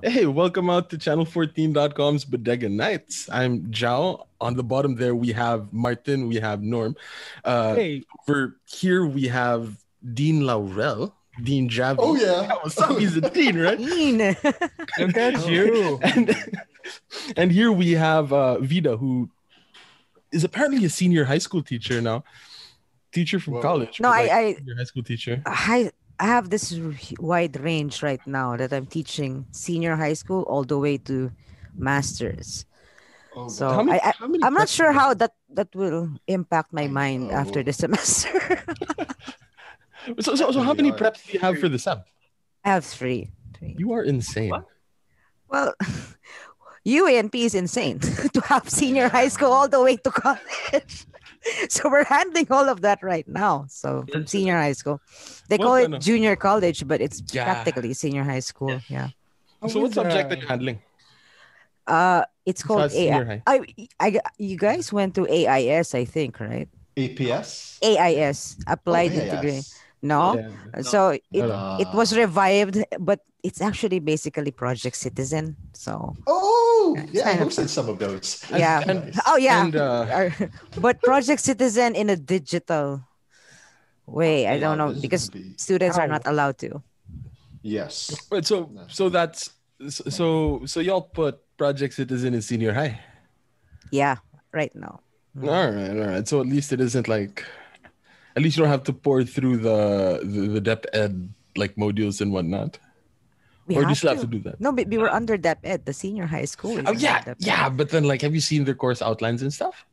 Hey, welcome out to channel14.com's Bodega Nights. I'm Jao. On the bottom there, we have Martin, we have Norm. Hey. Over here, we have Dean Laurel, Dean Javi. Oh, yeah. What's up? He's a dean, right? Dean. Look at you. And here we have Vida, who is apparently a senior high school teacher now. Teacher from college. No, senior high school teacher. I have this wide range right now that I'm teaching senior high school all the way to masters. Oh, So How many I'm not preps sure do you how that will impact my mind know. after the semester. So how many preps do you have for the sem? I have three. You are insane. What? Well, UANP is insane to have senior high school all the way to college. So we're handling all of that right now. So from senior high school, they call it junior college, but it's practically senior high school. Yeah. So what subject are you handling? It's called senior AI. You guys went to AIS, I think, right? APS? AIS, Applied AIS. Integration. No? Yeah. So it was revived, but it's actually basically Project Citizen. So Yeah, I hosted some of those. yeah. Nice. Oh yeah. And, but Project Citizen in a digital way. I don't know because students are not allowed to. Yes. But so y'all put Project Citizen in senior high. Yeah, right now. All right. So at least it isn't like, at least you don't have to pour through the depth ed like modules and whatnot. Or do you still have to do that? No, but we were under depth ed, the senior high school. Oh yeah. But then like, have you seen their course outlines and stuff?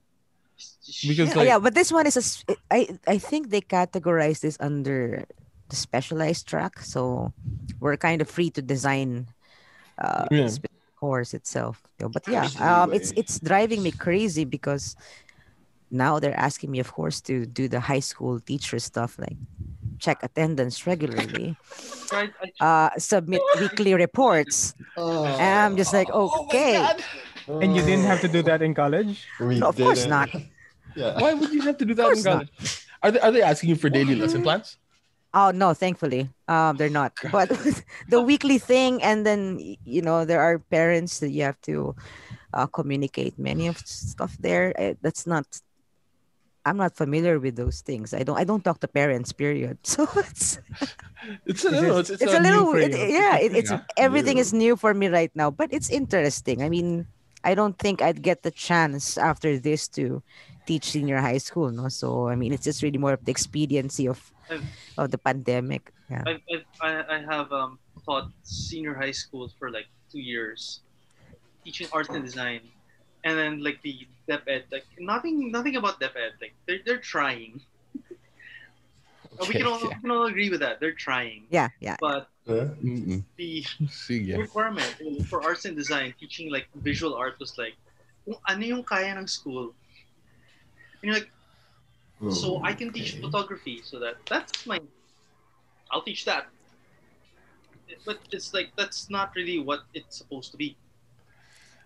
Because but this one is I think they categorize this under the specialized track, so we're kind of free to design the course itself. But yeah, it's driving me crazy because now they're asking me, of course, to do the high school teacher stuff, like check attendance regularly, submit weekly reports. And I'm just like, okay. And you didn't have to do that in college? No, of course not. Yeah. why would you have to do that in college? Are they asking you for daily lesson plans? Oh no, thankfully, they're not. But the weekly thing, and then there are parents that you have to communicate many of stuff there. That's not. I'm not familiar with those things. I don't talk to parents. Period. So it's a little weird. It's everything is new for me right now, but it's interesting. I mean, I don't think I'd get the chance after this to teach senior high school. No, so I mean, it's just really more of the expediency of the pandemic. Yeah. I have taught senior high school for like 2 years, teaching art and design, and then like the dep ed, like nothing about dep ed. Like they're trying. We can all agree with that. They're trying. Yeah. But the requirement for arts and design, teaching like visual art was like, kung ano yung kaya ng school. And you're like, so I can teach photography, so that's my, I'll teach that. But it's like, that's not really what it's supposed to be.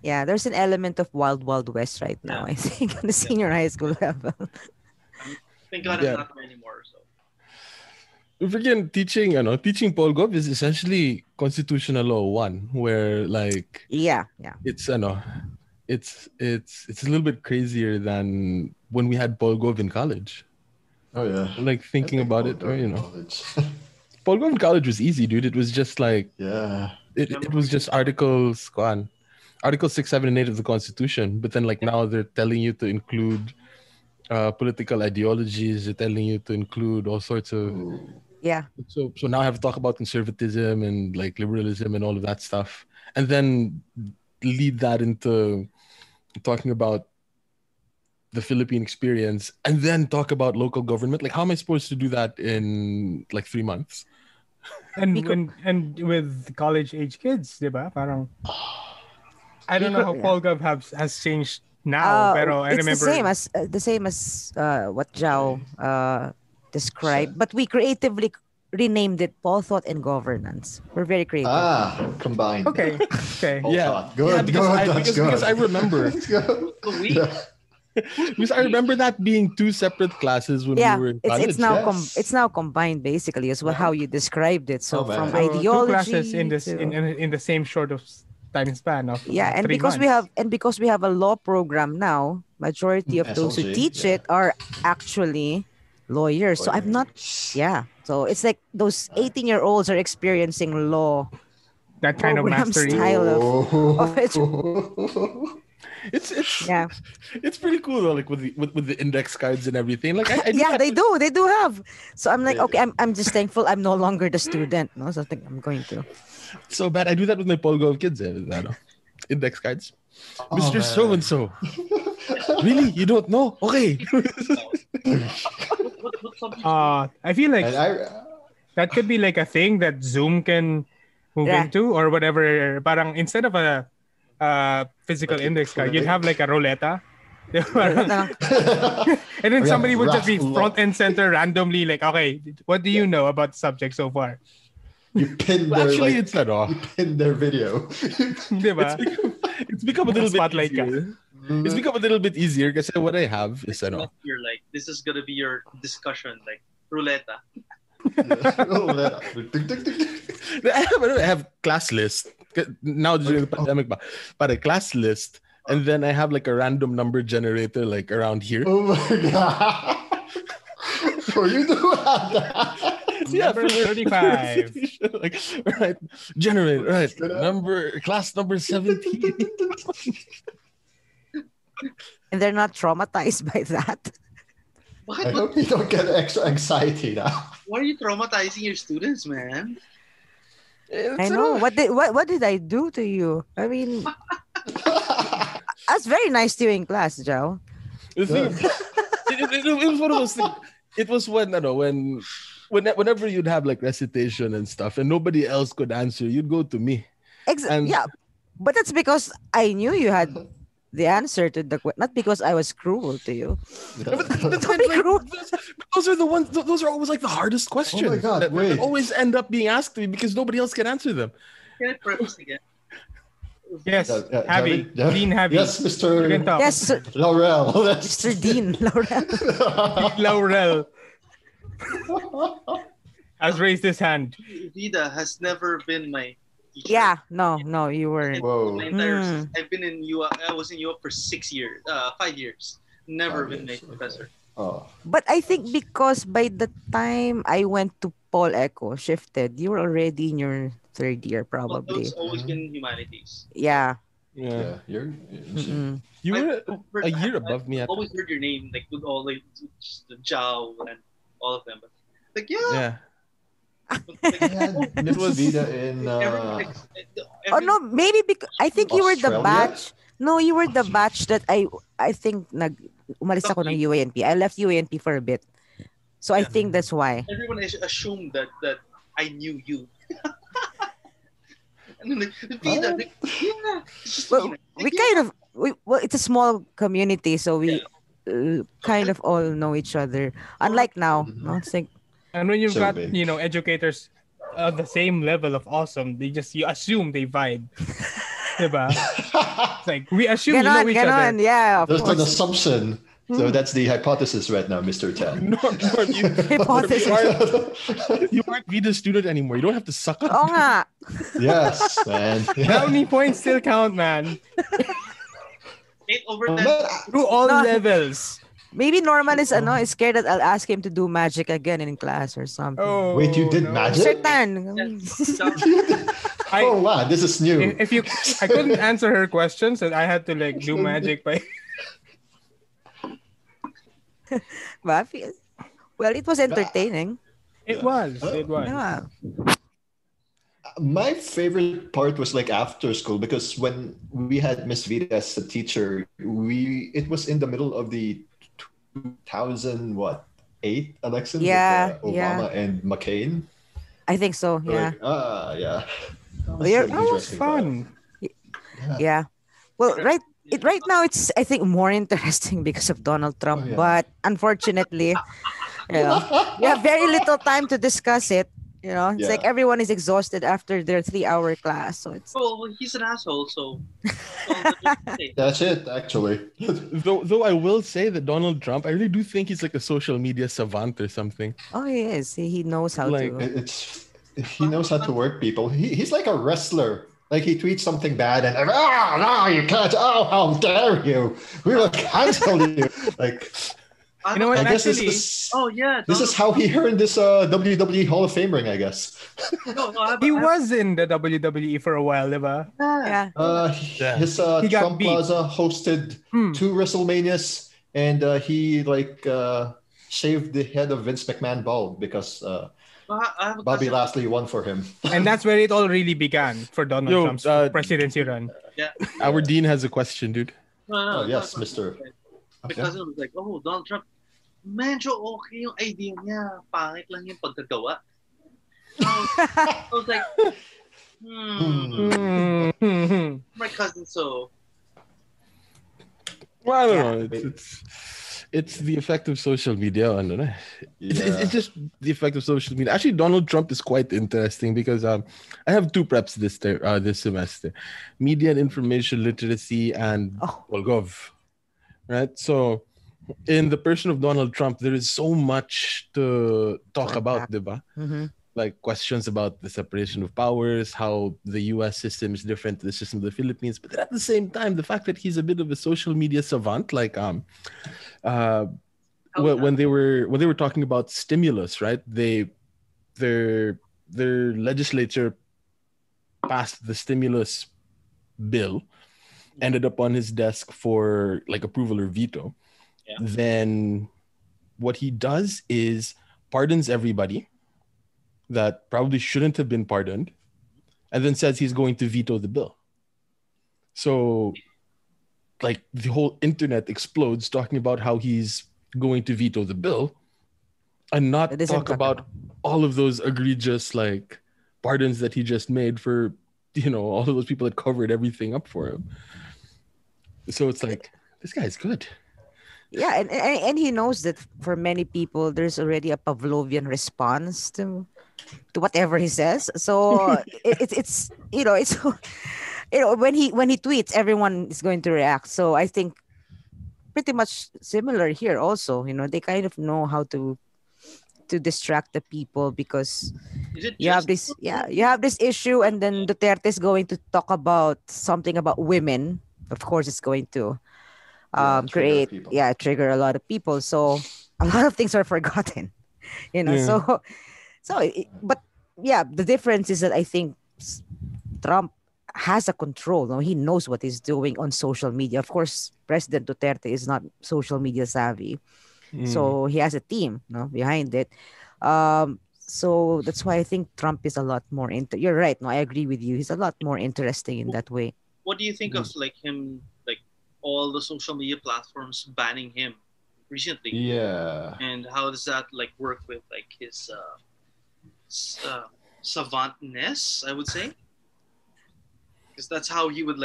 Yeah, there's an element of Wild Wild West right now, I think, on the senior high school level. Thank God it's not there anymore. So. Freaking teaching Paul Gov is essentially constitutional law 1, where like it's it's a little bit crazier than when we had Paul Gov in college. Oh yeah, like thinking about it, or Paul Gov in college was easy, dude. It was just like it was just articles, Article 6, 7, and 8 of the Constitution. But then like now they're telling you to include political ideologies. They're telling you to include all sorts of So now I have to talk about conservatism and like liberalism and all of that stuff, and then lead that into talking about the Philippine experience, and then talk about local government. Like, how am I supposed to do that in like 3 months? And with college age kids, diba? Parang I don't know how PolGov has changed now, pero I remember it's the same as what Jao described, but we creatively renamed it Paul Thought and Governance. We're very creative. Combined. Okay. Yeah. Good. Because I remember. Because I remember that being two separate classes when we were in college. It's now combined basically as well how you described it. So from ideology two classes in this to... in the same short of time span of and 3 because months. we have a law program now, majority of those who teach it are actually lawyers. So I'm not so it's like those 18-year-olds are experiencing law, that kind of mastery style of it. It's it's pretty cool though, like with the index cards and everything. Like they do have. So I'm like, okay, I'm just thankful I'm no longer the student. No, so I think I'm going to. So bad. I do that with my Polgov kids. Index cards. Mr. So and so. Really? You don't know? Okay. I feel like that could be like a thing that Zoom can move into or whatever. Parang instead of a physical index card, you'd have like a roulette. And then somebody would just be front and center randomly like, okay, what do you know about the subject so far? You pin their it's not off. You pin their video. It's become a little bit easier. It's become a little bit easier because what I have is you're like, this is gonna be your discussion, like roulette. I have class list now during the pandemic, but a class list, and then I have like a random number generator like around here. Oh my god! So you do have that. Yeah, for 35. Like, right, generate, right, class number 17. And they're not traumatized by that. I hope you don't get extra anxiety now. Why are you traumatizing your students, man? I know. What did I do to you? I mean, that's very nice to you in class, Joe. It was one of those things. It was whenever you'd have like recitation and stuff and nobody else could answer, you'd go to me. Yeah, but that's because I knew you had the answer to the question, not because I was cruel to you. Those are the ones. Those are always like the hardest questions. Oh my God! That always end up being asked to me because nobody else can answer them. Can I preface again? Yes, Javi. Dean Javi. Yes, Mr. Yes, Laurel. Mr. Dean Laurel has raised his hand. Vida has never been my teacher. Yeah, no, you weren't. Whoa. I've been in UA. I was in UA for 5 years. Never been my professor. Oh. But I think because by the time I went to Paul Echo, shifted, you were already in your third year, probably. It's always been humanities. Yeah. Yeah. You were a year above me. I've always heard your name, like with all like the Jao and all of them. But like, yeah. It was Vida in. Oh no, maybe because I think you were the batch. No, you were the batch that I think umalis ako ng UANP. I left UANP for a bit, so I think that's why. Everyone assumed that I knew you. And then Vida, well, it's a small community, so we kind of all know each other. Unlike now, no, it's like. And when you've got educators the same level of awesome, you assume they vibe. Diba? It's like we assume you know each other. Yeah, there's an assumption. So that's the hypothesis right now, Mr. Ted. You aren't Vida's student anymore. You don't have to suck up. Oh nga. Yes, man. Brownie points still count, man. 8 over 10. Through all levels. Maybe Norman is scared that I'll ask him to do magic again in class or something. Oh, wait, you did magic? Certain. Oh wow, this is new. I couldn't answer her questions, and I had to like do magic by. Well, it was entertaining. It was. Yeah. My favorite part was like after school because when we had Miss Vida as a teacher, it was in the middle of the 2008 election with Obama and McCain. I think so. Yeah. Yeah. That was fun. Yeah. Well, right now it's I think more interesting because of Donald Trump, but unfortunately, we have very little time to discuss it. You know, it's like everyone is exhausted after their 3-hour class. So it's he's an asshole, so that's it actually. though I will say that Donald Trump, I really do think he's like a social media savant or something. Oh, he is. He knows how to. He knows how to work people. He's like a wrestler. Like he tweets something bad and no, you can't. Oh, how dare you? We will cancel you. Like, you know what? I guess actually, this is how he earned this WWE Hall of Fame ring, I guess. He was in the WWE for a while, diba? Yeah. His Trump Plaza hosted 2 WrestleManias, and he shaved the head of Vince McMahon bald because Bobby Lashley won for him. And that's where it all really began for Donald Trump's presidency run. Yeah. Our Dean has a question, dude. No, yes, Mr. My cousin was like, oh, Donald Trump, medyo okay yung idea niya. Pangit lang yung pagkagawa. I was like, my cousin, so. Well, I don't know. It's the effect of social media. I don't know. It's just the effect of social media. Actually, Donald Trump is quite interesting because I have 2 preps this semester: media and information literacy and Gov. Right. So, in the person of Donald Trump, there is so much to talk about, diba? Like questions about the separation of powers, how the U.S. system is different to the system of the Philippines, but at the same time, the fact that he's a bit of a social media savant, like when they were talking about stimulus, right? Their legislature passed the stimulus bill, ended up on his desk for like approval or veto. Then what he does is pardons everybody that probably shouldn't have been pardoned, and then says he's going to veto the bill. So, like, the whole internet explodes talking about how he's going to veto the bill and not talk about all of those egregious, like, pardons that he just made for, all of those people that covered everything up for him. So it's like, this guy's good. Yeah, and he knows that for many people, there's already a Pavlovian response to whatever he says. So it's when he tweets, everyone is going to react. So I think pretty much similar here also. They kind of know how to distract the people because you have this issue, and then Duterte is going to talk about something about women. Of course, it's going to trigger a lot of people. So a lot of things are forgotten. But the difference is that I think Trump has a control. No? He knows what he's doing on social media. Of course, President Duterte is not social media savvy. So he has a team behind it. So that's why I think Trump is a lot more you're right. No, I agree with you. He's a lot more interesting in that way. What do you think of him, all the social media platforms banning him recently? Yeah. And how does that work with his savantness, I would say? Because that's how he would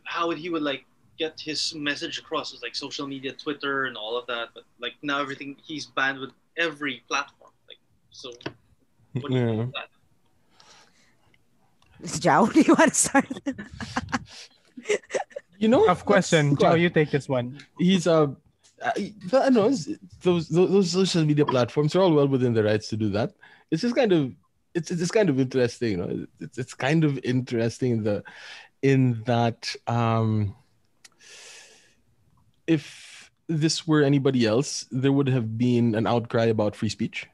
how he would get his message across was social media, Twitter, and all of that. But now everything, he's banned with every platform. So what do you think of that? Joe, do you want to start? Tough question. Joe, you take this one. He's I don't know, those social media platforms are all well within their rights to do that. It's just kind of it's kind of interesting, It's kind of interesting in that if this were anybody else, there would have been an outcry about free speech.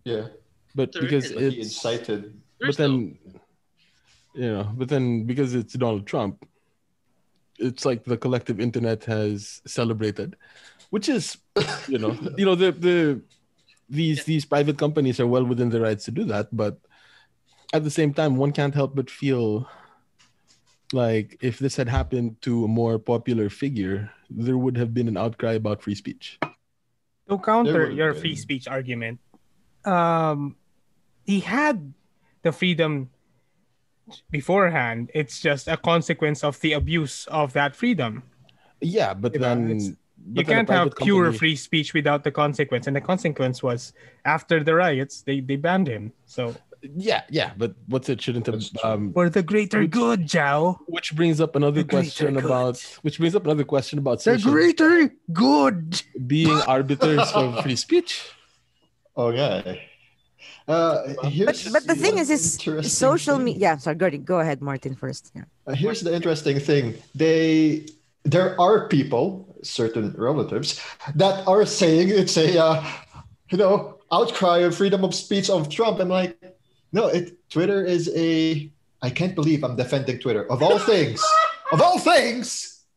Yeah, but because it's incited. But then because it's Donald Trump, it's like the collective internet has celebrated, which is, these private companies are well within their rights to do that. But at the same time, one can't help but feel like if this had happened to a more popular figure, there would have been an outcry about free speech. To counter your free speech argument, he had the freedom beforehand. It's just a consequence of the abuse of that freedom. Yeah, but then you can't have pure free speech without the consequence, and the consequence was after the riots they banned him. So yeah, but what's it shouldn't have for the greater good, Zhao. Which brings up another question about the greater good being arbiters of free speech. Okay. But the thing is social media. Yeah, sorry, go ahead, Martin, first. Yeah. Here's the interesting thing. There are people, certain relatives, that are saying it's a outcry of freedom of speech of Trump. I'm like, no, Twitter is I can't believe I'm defending Twitter. Of all things,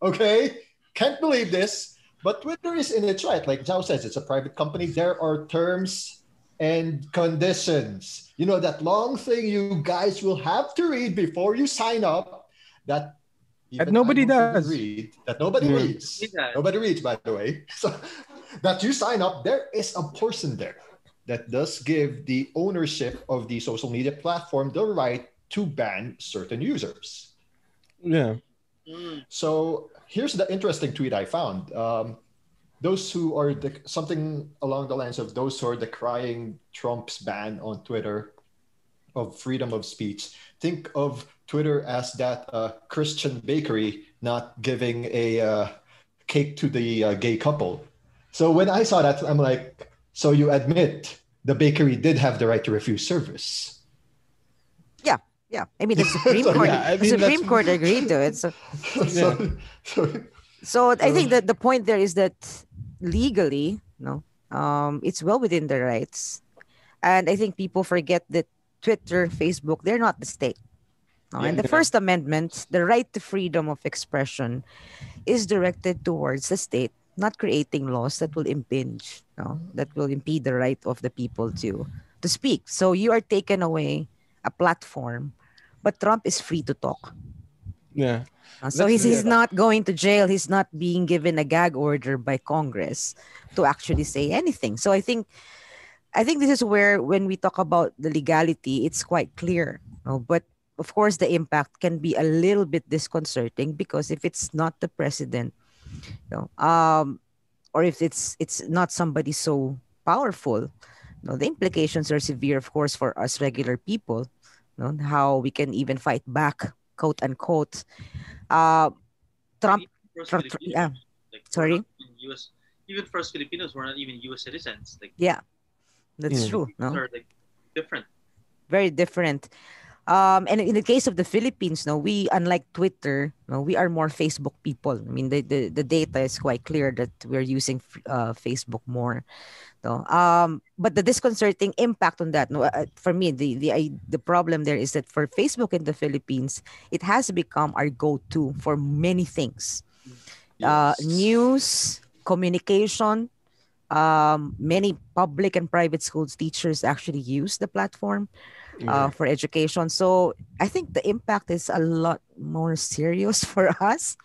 okay? Can't believe this. But Twitter is in its right. Like Zhao says, it's a private company. There are terms and conditions. You know, that long thing you guys will have to read before you sign up that nobody does. That nobody reads. Nobody reads, by the way. So that you sign up, there is a person there that does give the ownership of the social media platform the right to ban certain users. Yeah. So here's the interesting tweet I found. Those who are something along the lines of those who are decrying Trump's ban on Twitter of freedom of speech, think of Twitter as that Christian bakery not giving a cake to the gay couple. So when I saw that, I'm like, so you admit the bakery did have the right to refuse service? Yeah. I mean, the Supreme Court. Supreme Court agreed to it. So I think that the point there is that legally, it's well within their rights, and I think people forget that Twitter, Facebook, they're not the state. And the First Amendment, the right to freedom of expression, is directed towards the state, not creating laws that will impinge, that will impede the right of the people to speak. So you are taken away a platform, but Trump is free to talk. Yeah. So he's not going to jail. He's not being given a gag order by Congress to actually say anything. So I think this is where, when we talk about the legality, it's quite clear. But of course, the impact can be a little bit disconcerting, because if it's not the president, or if it's not somebody so powerful, the implications are severe, of course, for us regular people. How we can even fight back, quote unquote. Trump. Sorry. Even for us Filipinos, we're not even U.S. citizens. That's true. Are different. Very different. And in the case of the Philippines, we, unlike Twitter, we are more Facebook people. I mean, the data is quite clear that we're using Facebook more. But the disconcerting impact on that, for me, the problem there is that for Facebook in the Philippines, it has become our go-to for many things. News, communication. Many public and private schools teachers actually use the platform for education. So I think the impact is a lot more serious for us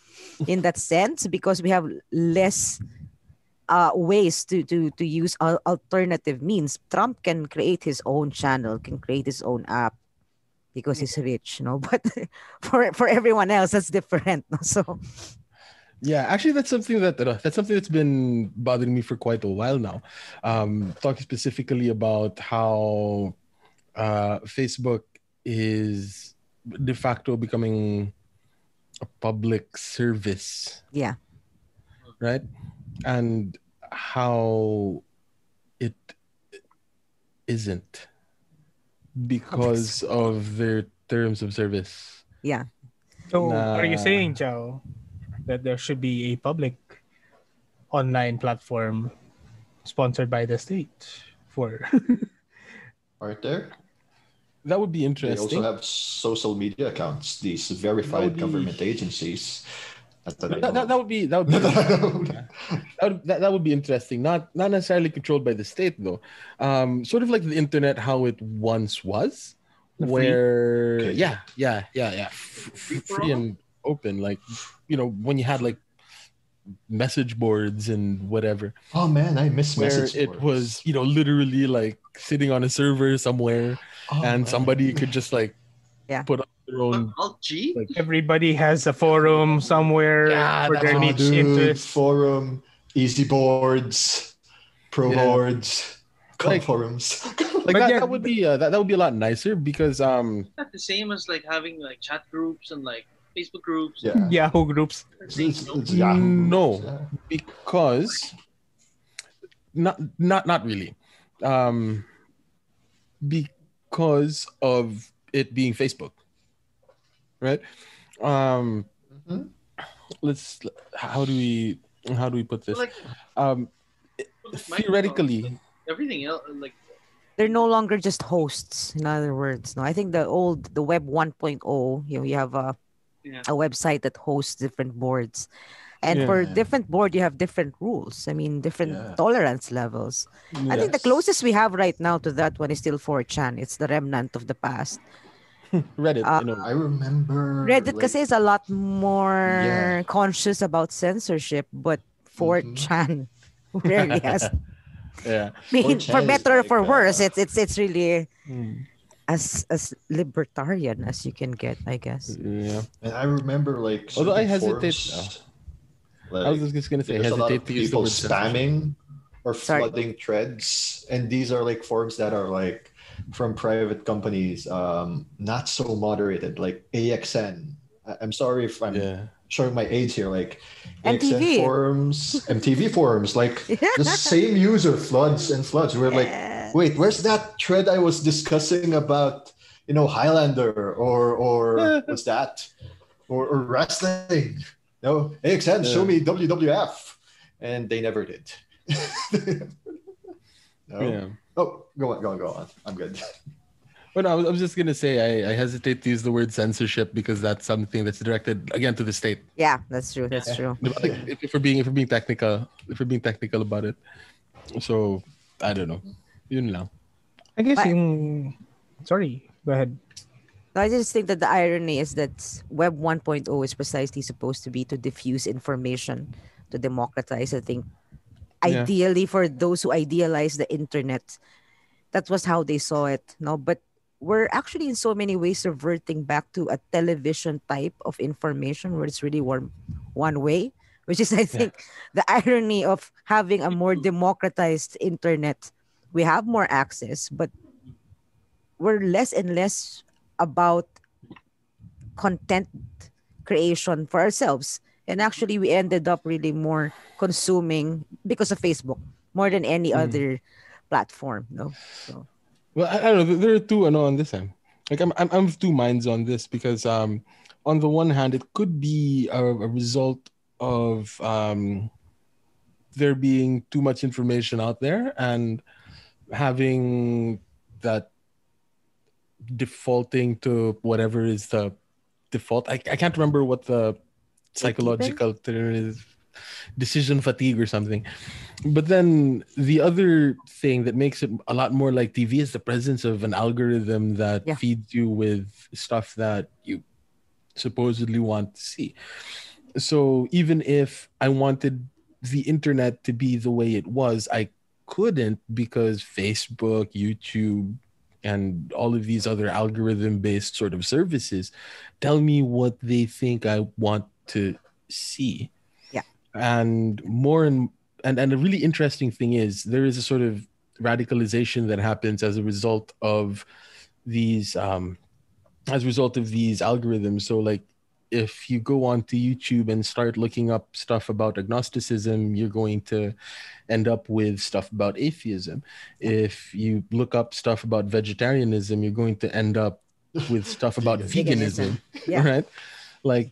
in that sense, because we have less ways to use alternative means. Trump can create his own channel, can create his own app because he's rich, but for everyone else, that's different. So yeah, actually, that's something that's been bothering me for quite a while now. Talking specifically about how Facebook is de facto becoming a public service. Yeah. Right? And how it isn't because of their terms of service. Yeah. So are you saying, Zhao, that there should be a public online platform sponsored by the state for Aren't there? That would be interesting. They also have social media accounts, these verified government agencies. That would be interesting. Not necessarily controlled by the state though. Sort of like the internet, how it once was, where free and open. Like, when you had like message boards and whatever. Oh man, I miss message boards. It was literally like sitting on a server somewhere, and somebody could just like put up their own. Everybody has a forum somewhere for their niche interest. Forum. easy boards, pro boards, forums. Like that would be that would be a lot nicer because not the same as like having like chat groups and like Facebook groups, Yahoo groups. It's Yahoo no, groups, because not really, because of it being Facebook, right? Let's how do we put this? Like, theoretically, everything else like. They're no longer just hosts. In other words, no. I think the web 1.0, you have a website that hosts different boards, and for different board you have different rules. I mean, different tolerance levels. Yes. I think the closest we have right now to that one is still 4chan. It's the remnant of the past. Reddit, I remember Reddit because is a lot more conscious about censorship, but 4chan rarely has. Yeah, I mean, for better or for worse, it's really as libertarian as you can get, I guess. Yeah, and I remember like. Although I hesitate. I was just gonna say, there's a lot of hesitate to use the people word spamming or flooding threads, and these are like forums that are like from private companies, not so moderated, like AXN. I'm sorry if I'm showing my age here, like MTV forums, MTV forums, like the same user floods and floods. We're like, wait, where's that thread I was discussing about, Highlander or what's that, or wrestling? No, AXN, show me WWF, and they never did. No. Yeah. Oh, go on. I'm good. But no, I was just gonna say I hesitate to use the word censorship because that's something that's directed again to the state. Yeah, that's true. That's true. If we're being technical about it, so I don't know. You know. I guess sorry, go ahead. I just think that the irony is that Web 1.0 is precisely supposed to be to diffuse information, to democratize. I think ideally for those who idealize the internet, that was how they saw it. No, but we're actually in so many ways reverting back to a television type of information where it's really one way, which is, I think, the irony of having a more democratized internet. We have more access, but we're less and less about content creation for ourselves. And actually, we ended up really more consuming because of Facebook more than any other platform. No, so. Well, I don't know. There are two on this end. Like I'm of two minds on this because on the one hand, it could be a result of there being too much information out there and having that defaulting to whatever is the default. I can't remember what the psychological term is. Decision fatigue or something. But then the other thing that makes it a lot more like TV is the presence of an algorithm that feeds you with stuff that you supposedly want to see. So even if I wanted the internet to be the way it was, I couldn't because Facebook, YouTube, and all of these other algorithm-based sort of services tell me what they think I want to see. And a really interesting thing is there is a sort of radicalization that happens as a result of these algorithms. So like if you go onto YouTube and start looking up stuff about agnosticism, you're going to end up with stuff about atheism. If you look up stuff about vegetarianism, you're going to end up with stuff about veganism. Right? Like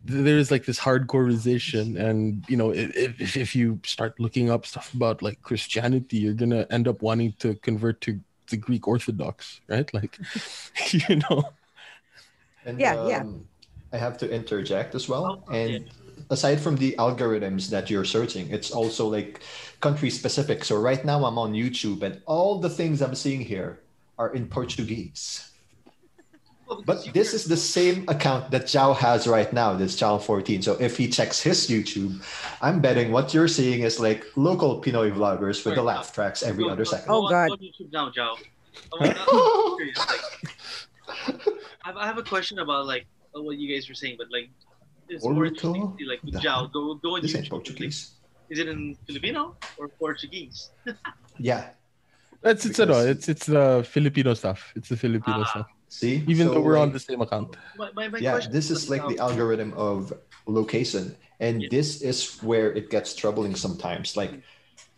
there's like this hardcoreization, and if you start looking up stuff about like Christianity, you're gonna end up wanting to convert to the Greek Orthodox, right? Like, And, I have to interject as well. And aside from the algorithms that you're searching, it's also like country specific. So right now I'm on YouTube, and all the things I'm seeing here are in Portuguese. But this is the same account that Zhao has right now, this Zhao 14. So if he checks his YouTube, I'm betting what you're seeing is like local Pinoy vloggers with the laugh tracks every other second. Oh, God. Go on YouTube now, Zhao. I have a question about like what you guys were saying, but like it's more interesting. Like Zhao, go on this YouTube. ain't Portuguese. Is it in Filipino or Portuguese? Yeah. It's the Filipino stuff. It's the Filipino stuff. See? Even though we're on the same account. My this is like the algorithm of location. And this is where it gets troubling sometimes. Like,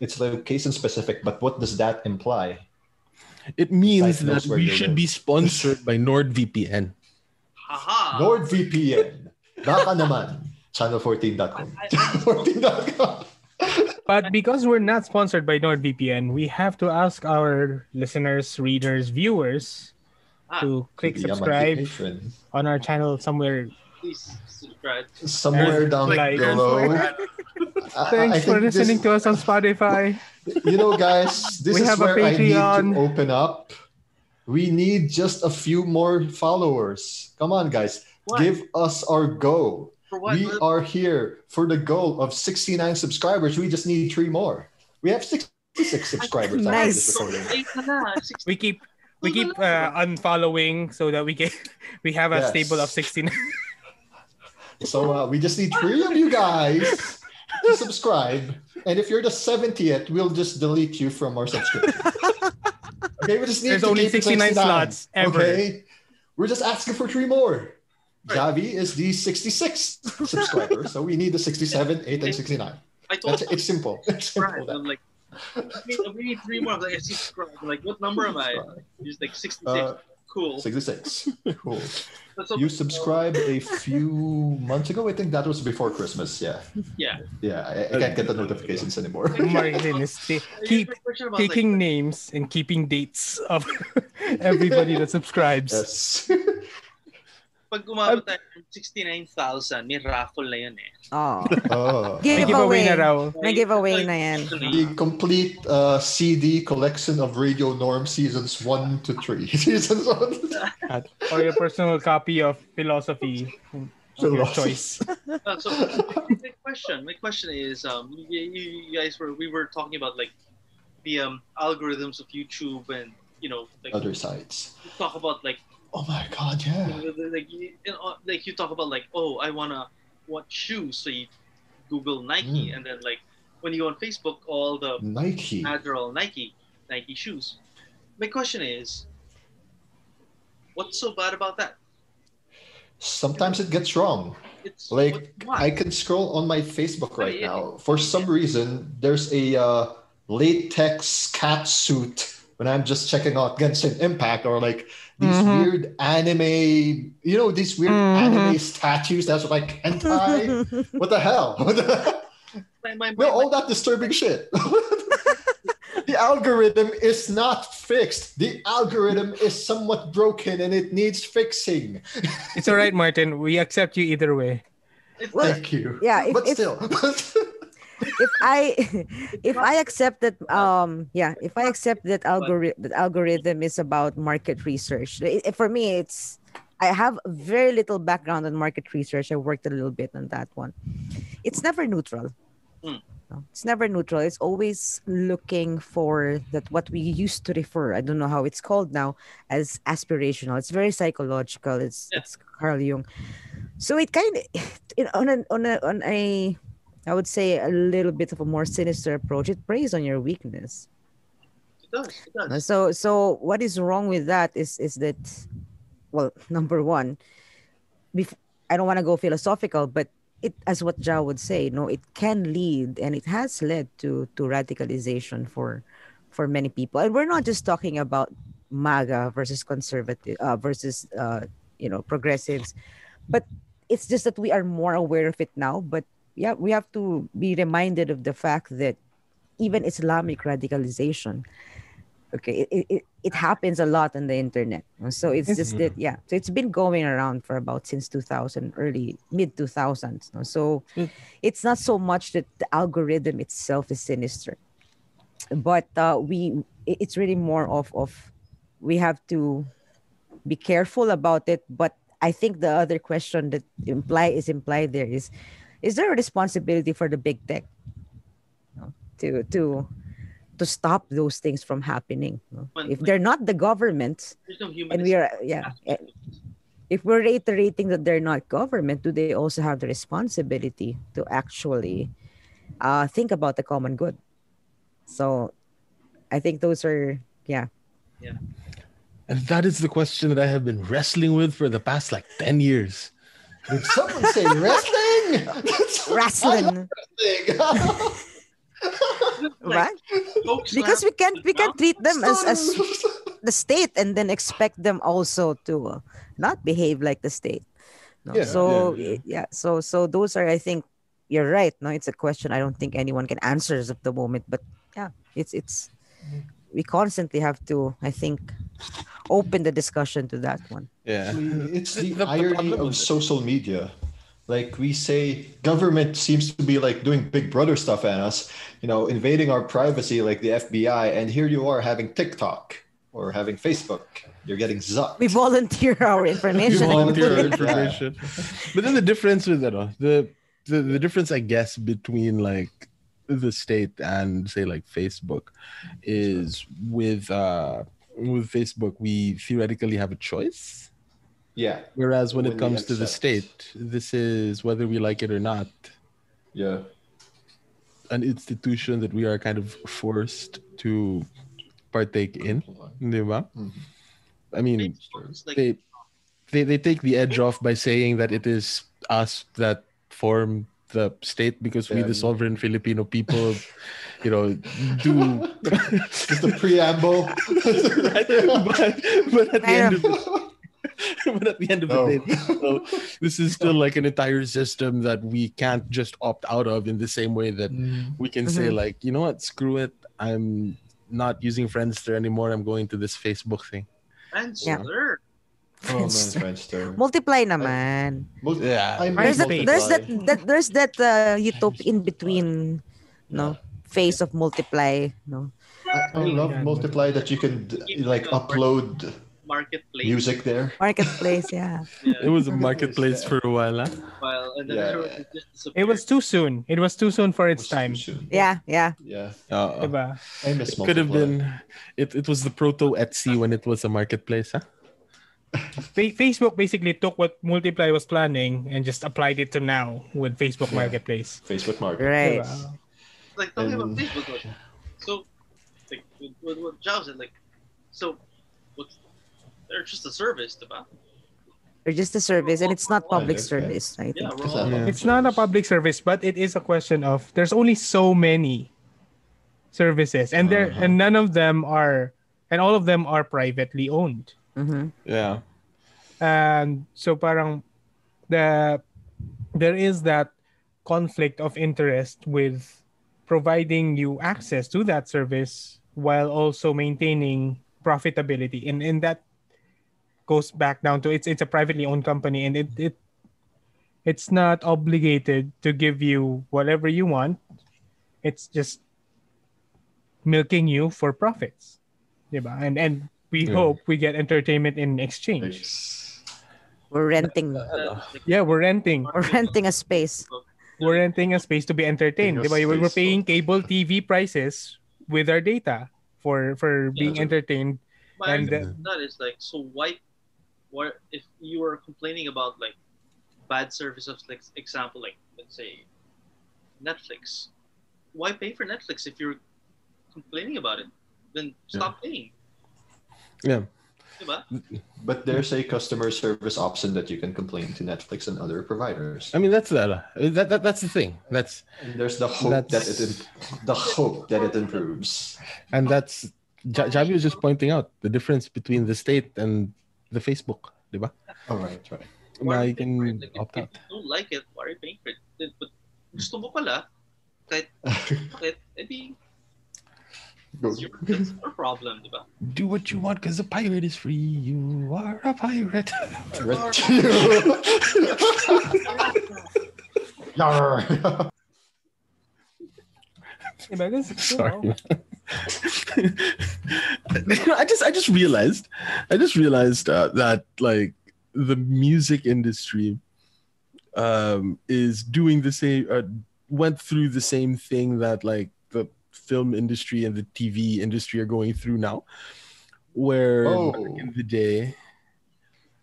it's location specific, but what does that imply? It means that we should be sponsored by NordVPN. NordVPN. Baka naman. Channel14.com. Channel14.com. But because we're not sponsored by NordVPN, we have to ask our listeners, readers, viewers to click subscribe on our channel somewhere. Please subscribe. Somewhere down below. Thanks for listening to us on Spotify. You know, guys, this is where I need to open up. We need just a few more followers. Come on, guys. What? Give us our go. We are here for the goal of 69 subscribers. We just need 3 more. We have 66 subscribers. Nice. We keep unfollowing so that we have a stable of 69. So we just need 3 of you guys to subscribe. And if you're the 70th, we'll just delete you from our subscription. Okay, we just need There's only 69 slots ever. Okay, we're just asking for 3 more. Javi is the 66th subscriber, so we need the 67, 8, and 69. It's simple. It's simple. I'm like, we need 3 more. I'm like, subscribe. I'm like, what number am I? Just like 66. Cool. 66. Cool. You subscribed a few months ago. I think that was before Christmas. Yeah. I can't get the notifications anymore. Martin is keep taking names and keeping dates of everybody that subscribes. Yes. Pag umabot tayo ng 69,000, may raffle na yun eh. Giveaway na raw. May giveaway na yan. The complete CD collection of Radio Norm seasons 1 to 3. Seasons 1 or your personal copy of Philosophy of your choice. So my question is, you guys we were talking about like the algorithms of YouTube and like other sites. We talk about like, oh my God, yeah. Like you talk about like, oh, I want shoes, so you Google Nike, and then like when you go on Facebook, all the Nike ads are all Nike shoes. My question is, what's so bad about that? Sometimes it gets wrong. I can scroll on my Facebook right now. For some reason, there's a latex cat suit when I'm just checking out Genshin Impact, or like these weird anime, these weird anime statues that's like hentai. What the hell? All that disturbing shit. The algorithm is not fixed. The algorithm is somewhat broken and it needs fixing. It's all right, Martin. We accept you either way. Thank you. Yeah, still. if I accept that if I accept that algorithm is about market research, for me I have very little background on market research. I worked a little bit on that one. It's never neutral. It's never neutral. It's always looking for that what we used to refer, I don't know how it's called now, as aspirational. It's very psychological. It's Carl Jung. So it kind of on a I would say a little bit of a more sinister approach. It preys on your weakness. It does. So what is wrong with that is that, well, number one, I don't want to go philosophical, but it, as what Ja would say, it can lead, and it has led to radicalization for many people. And we're not just talking about MAGA versus conservative versus progressives, but it's just that we are more aware of it now. But yeah, we have to be reminded of the fact that even Islamic radicalization, it happens a lot on the internet. So it's just that, so it's been going around for about since 2000, early mid 2000s. So it's not so much that the algorithm itself is sinister, but it's really more of we have to be careful about it. But I think the other question that is implied there is there a responsibility for the big tech to stop those things from happening? If they're not the government, and we are, if we're reiterating that they're not government, do they also have the responsibility to actually think about the common good. So I think those are, yeah. And that is the question that I have been wrestling with for the past 10 years. Did someone say wrestling? Wrestling. Right? Because we can't treat them as the state and then expect them also to not behave like the state. No? So those are, I think you're right. No, it's a question I don't think anyone can answer as of the moment. But yeah, it's we constantly have to, I think, open the discussion to that one. Yeah, it's the irony of social media. Like we say, government seems to be doing Big Brother stuff at us, invading our privacy like the FBI. And here you are having TikTok or having Facebook. You're getting zucked. We volunteer our information. But then the difference with that, the difference, I guess, between the state and say Facebook is with Facebook, we theoretically have a choice. Yeah. Whereas when it comes to the state, this is whether we like it or not. Yeah. An institution that we are kind of forced to partake in. Mm-hmm. I mean, they take the edge off by saying that it is us that form the state because we, the sovereign Filipino people, do just the preamble. Right? But at the end of the day, this is still an entire system that we can't just opt out of in the same way that we can say you know what, screw it, I'm not using Friendster anymore, I'm going to this Facebook thing. Friendster. Oh man, Friendster. Multiply naman. There's that utopia in between, phase of Multiply. I love Multiply that you can upload marketplace music there. Marketplace, yeah. It was a marketplace for a while, huh? And then it was too soon. It was too soon for its time. Yeah. I It miss could have been. It was the proto Etsy when it was a marketplace, huh? Facebook basically took what Multiply was planning and just applied it to now with Facebook Marketplace. Facebook Marketplace. Right. Talking about Facebook, so what Javi said, so they're just a service, diba? They're just a service, and it's not public service, right? It's not a public service, but it is a question of there's only so many services, and and none of them are, and all of them are privately owned. Mm-hmm. Yeah. And so parang there is that conflict of interest with providing you access to that service while also maintaining profitability, and that goes back down to it's a privately owned company, and it's not obligated to give you whatever you want. It's just milking you for profits, diba? And we hope we get entertainment in exchange. We're renting. We're renting. We're renting a space. We're renting a space to be entertained. Diba? We're paying cable TV prices with our data for being entertained. And that is so why if you are complaining about bad service of example let's say Netflix, why pay for Netflix if you're complaining about it? Then stop paying. Yeah. But there's a customer service option that you can complain to Netflix and other providers. I mean, that's that's the thing. And there's the hope that it improves. And that's Javi was just pointing out the difference between the state and the Facebook, diba? Oh, right. Now you can opt out. If you don't like it, why are you paying for it? But gusto mo pala, kahit edi that's your problem, diba? Do what you want because a pirate is free. You are a pirate. Sorry. I just realized that the music industry is doing the same, went through the same thing that the film industry and the TV industry are going through now, where back in the day,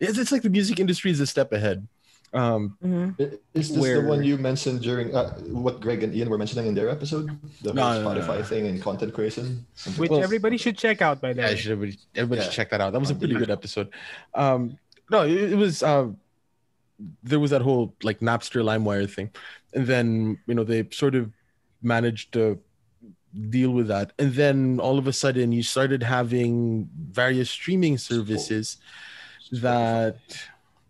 it's like the music industry is a step ahead. Is this the one you mentioned during what Greg and Ian were mentioning in their episode? The whole Spotify thing and content creation? Which everybody should check out, by the way. Everybody should check that out. That was a pretty good episode. No, it was... there was that whole like Napster LimeWire thing. And then, they sort of managed to deal with that. And then all of a sudden you started having various streaming services that...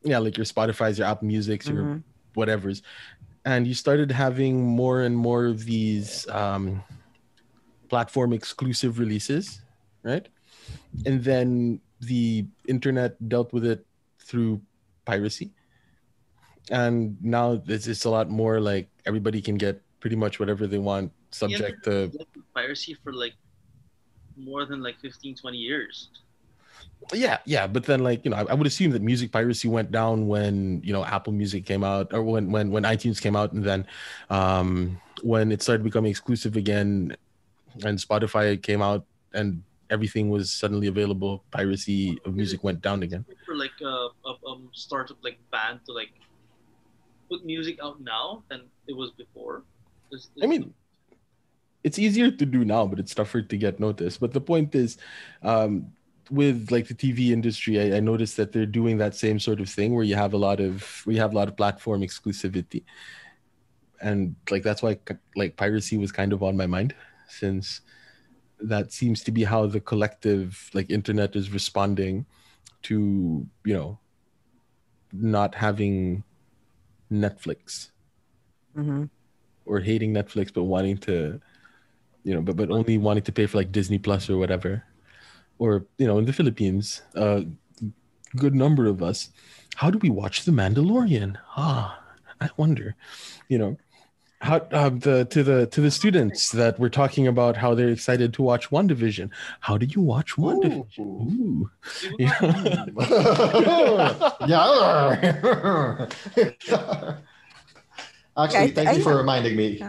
like your Spotify's, your Apple Music's, your whatever's, and you started having more and more of these platform exclusive releases, right? And then the internet dealt with it through piracy, and now it's a lot more like everybody can get pretty much whatever they want, subject to piracy for like more than like 15-20 years. Yeah, but then I would assume that music piracy went down when Apple Music came out, or when iTunes came out, and then when it started becoming exclusive again, and Spotify came out, and everything was suddenly available. Piracy of music went down again. For like a startup like band to like put music out now than it was before. I mean, it's easier to do now, but it's tougher to get noticed. But the point is, with like the TV industry, I noticed that they're doing that same sort of thing where you have a lot of platform exclusivity, and like that's why like piracy was kind of on my mind, since that seems to be how the collective like internet is responding to not having Netflix or hating Netflix, but wanting to but only wanting to pay for like Disney Plus or whatever. Or, in the Philippines, a good number of us, how do we watch The Mandalorian? I wonder, how to the students that we're talking about how they're excited to watch WandaVision. How do you watch WandaVision? Ooh. Actually, thank you for reminding me.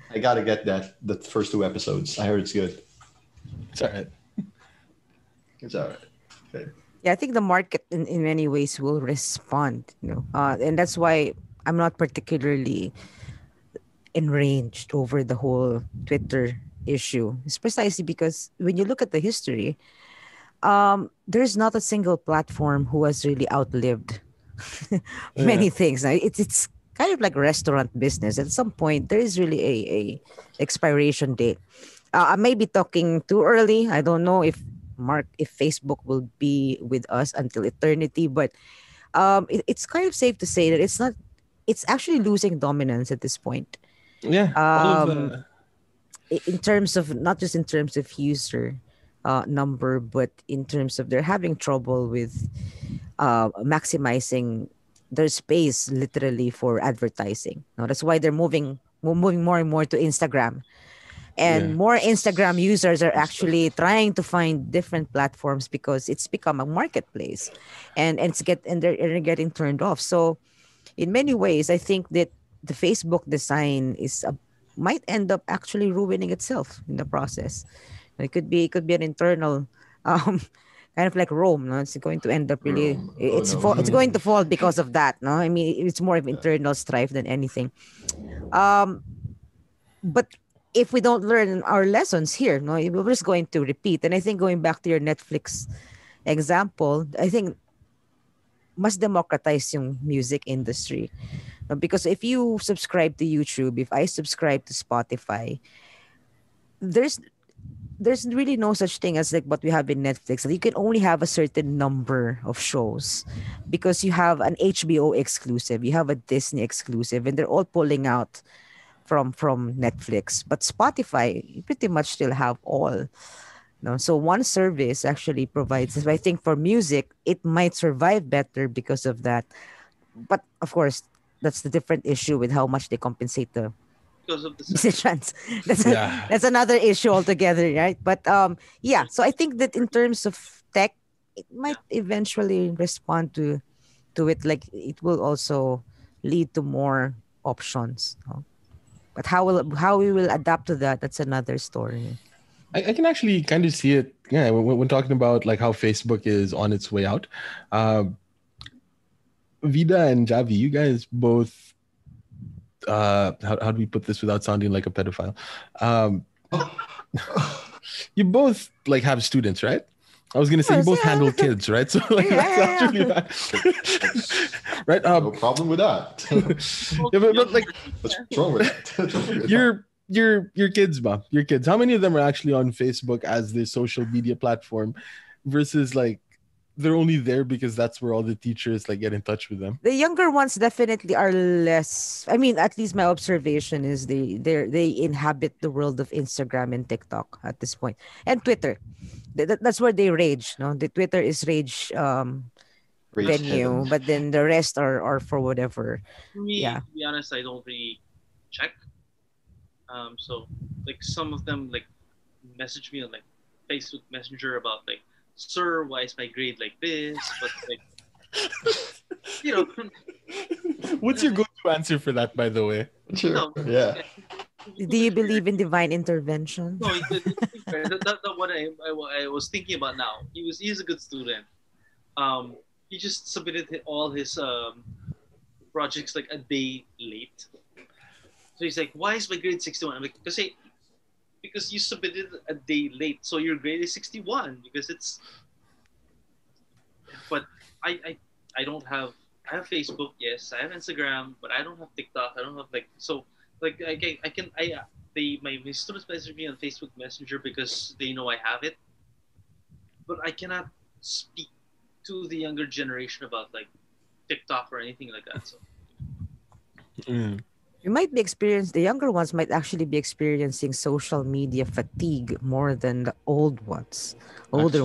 I gotta get the first 2 episodes. I heard it's good. It's all right. It's all right. Okay. Yeah, I think the market in many ways will respond, and that's why I'm not particularly enraged over the whole Twitter issue. It's precisely because when you look at the history, there's not a single platform who has really outlived many things. It's kind of like restaurant business. At some point, there is really a expiration date. I may be talking too early. I don't know if Facebook will be with us until eternity, but it's kind of safe to say that it's actually losing dominance at this point. Yeah. In terms of not just in terms of user number, but in terms of they're having trouble with maximizing their space literally for advertising. That's why they're moving more and more to Instagram. And more Instagram users are actually trying to find different platforms because it's become a marketplace, and they're getting turned off. So, in many ways, I think that the Facebook design might end up actually ruining itself in the process. It could be an internal, kind of like Rome. No, it's going to end up really. It's going to fall because of that. No, I mean it's more of internal strife than anything. But if we don't learn our lessons here, we're just going to repeat. And I think going back to your Netflix example, I think must democratize yung music industry. Because if you subscribe to YouTube, if I subscribe to Spotify, there's really no such thing as like what we have in Netflix. You can only have a certain number of shows because you have an HBO exclusive, you have a Disney exclusive, and they're all pulling out from Netflix. But Spotify, you pretty much still have all. So one service actually provides. I think for music, it might survive better because of that. But of course, that's the different issue with how much they compensate the because of the musicians. That's another issue altogether, right? But so I think that in terms of tech, it might eventually respond to it. Like it will also lead to more options. But how we will adapt to that, that's another story. I can actually kind of see it. Yeah, when talking about like how Facebook is on its way out, Vida and Javi, you guys both how do we put this without sounding like a pedophile? You both like have students, right? I was gonna say you both handle kids, right? So like that's actually that. Right? No problem with that. Yeah, but like what's wrong with that? Your kids, ma. Your kids. How many of them are actually on Facebook as their social media platform versus like they're only there because that's where all the teachers like get in touch with them? The younger ones definitely are less. I mean, at least my observation is they inhabit the world of Instagram and TikTok at this point, and Twitter. That's where they rage. No, the Twitter is rage venue, heaven. But then the rest are for whatever. For me, to be honest, I don't really check. So like some of them like message me on like Facebook Messenger about like, sir, why is my grade like this? But like, you know. What's your go-to answer for that, by the way? Sure. No, yeah. Do you believe in divine intervention? No, that's what I was thinking about now. He's a good student. He just submitted all his projects like a day late. So he's like, why is my grade 61? I'm like, because you submitted a day late, so your grade is 61 because it's. But I don't have. I have Facebook, yes. I have Instagram, but I don't have TikTok. I don't have like so. Like my students message me on Facebook Messenger because they know I have it, but I cannot speak to the younger generation about like TikTok or anything like that. So you might be the younger ones might actually be experiencing social media fatigue more than the older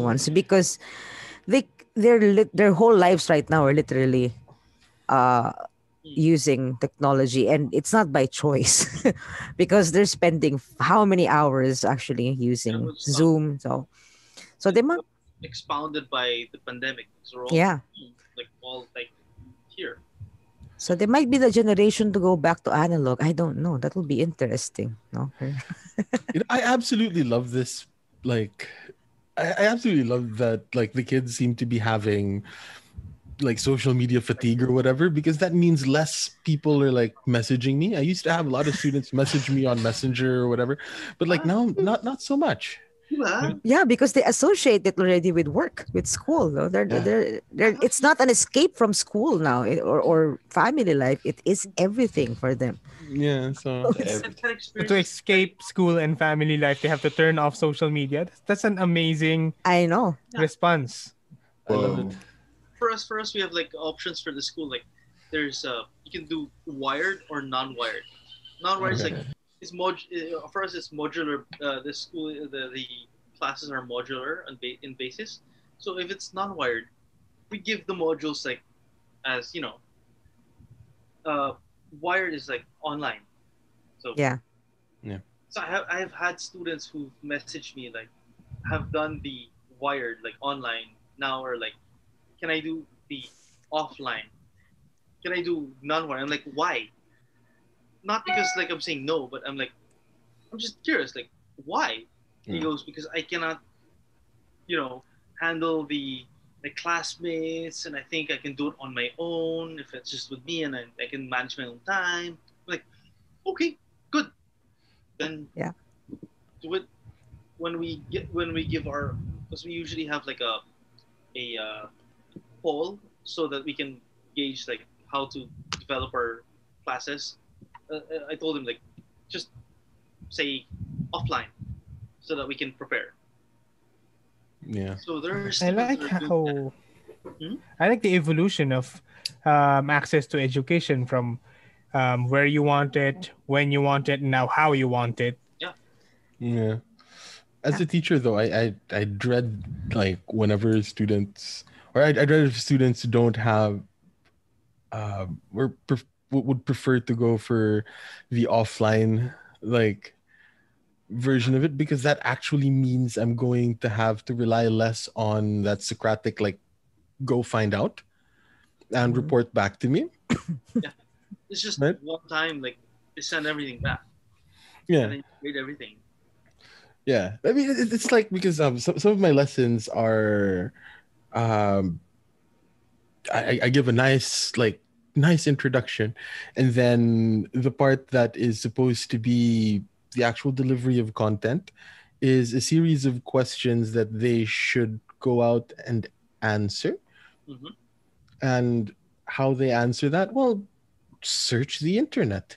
ones, because their whole lives right now are literally using technology, and it's not by choice because they're spending how many hours actually using Zoom. So they might expounded by the pandemic. So all here. So they might be the generation to go back to analog. I don't know. That will be interesting. No, I absolutely love this. Like, I absolutely love that. Like the kids seem to be having like social media fatigue or whatever, because that means less people are like messaging me. I used to have a lot of students message me on Messenger or whatever, but like now not so much. Yeah, because they associate it already with work, with school. No? They're it's not an escape from school now or family life. It is everything for them. Yeah, so to escape school and family life, they have to turn off social media. That's an amazing response. I love it. For us, we have like options for the school. Like, there's you can do wired or non-wired. Non-wired is like for us it's modular. The school the classes are modular in basis. So if it's non-wired, we give the modules like as wired is like online. So yeah. So I have had students who messaged me like have done the wired like online now, or like, can I do the offline? Can I do non-wired? I'm like, why? Not because like I'm saying no, but I'm just curious, like, why? He goes, because I cannot, handle the classmates, and I think I can do it on my own if it's just with me, and I can manage my own time. I'm like, okay, good. Then do it when we give our, because we usually have like a poll so that we can gauge like how to develop our classes. I told him like, just say offline so that we can prepare. Yeah. So there's. I like the evolution of access to education from where you want it, when you want it, and now how you want it. Yeah. As a teacher, though, I dread like whenever students, or I dread if students don't have, would prefer to go for the offline like version of it, because that actually means I'm going to have to rely less on that Socratic like go find out and report back to me. Yeah, it's just one time like they send everything back. Yeah, and then you grade everything. Yeah, I mean it's like, because some of my lessons are I give a nice introduction, and then the part that is supposed to be the actual delivery of content is a series of questions that they should go out and answer. Mm-hmm. And how they answer that? Well, search the internet.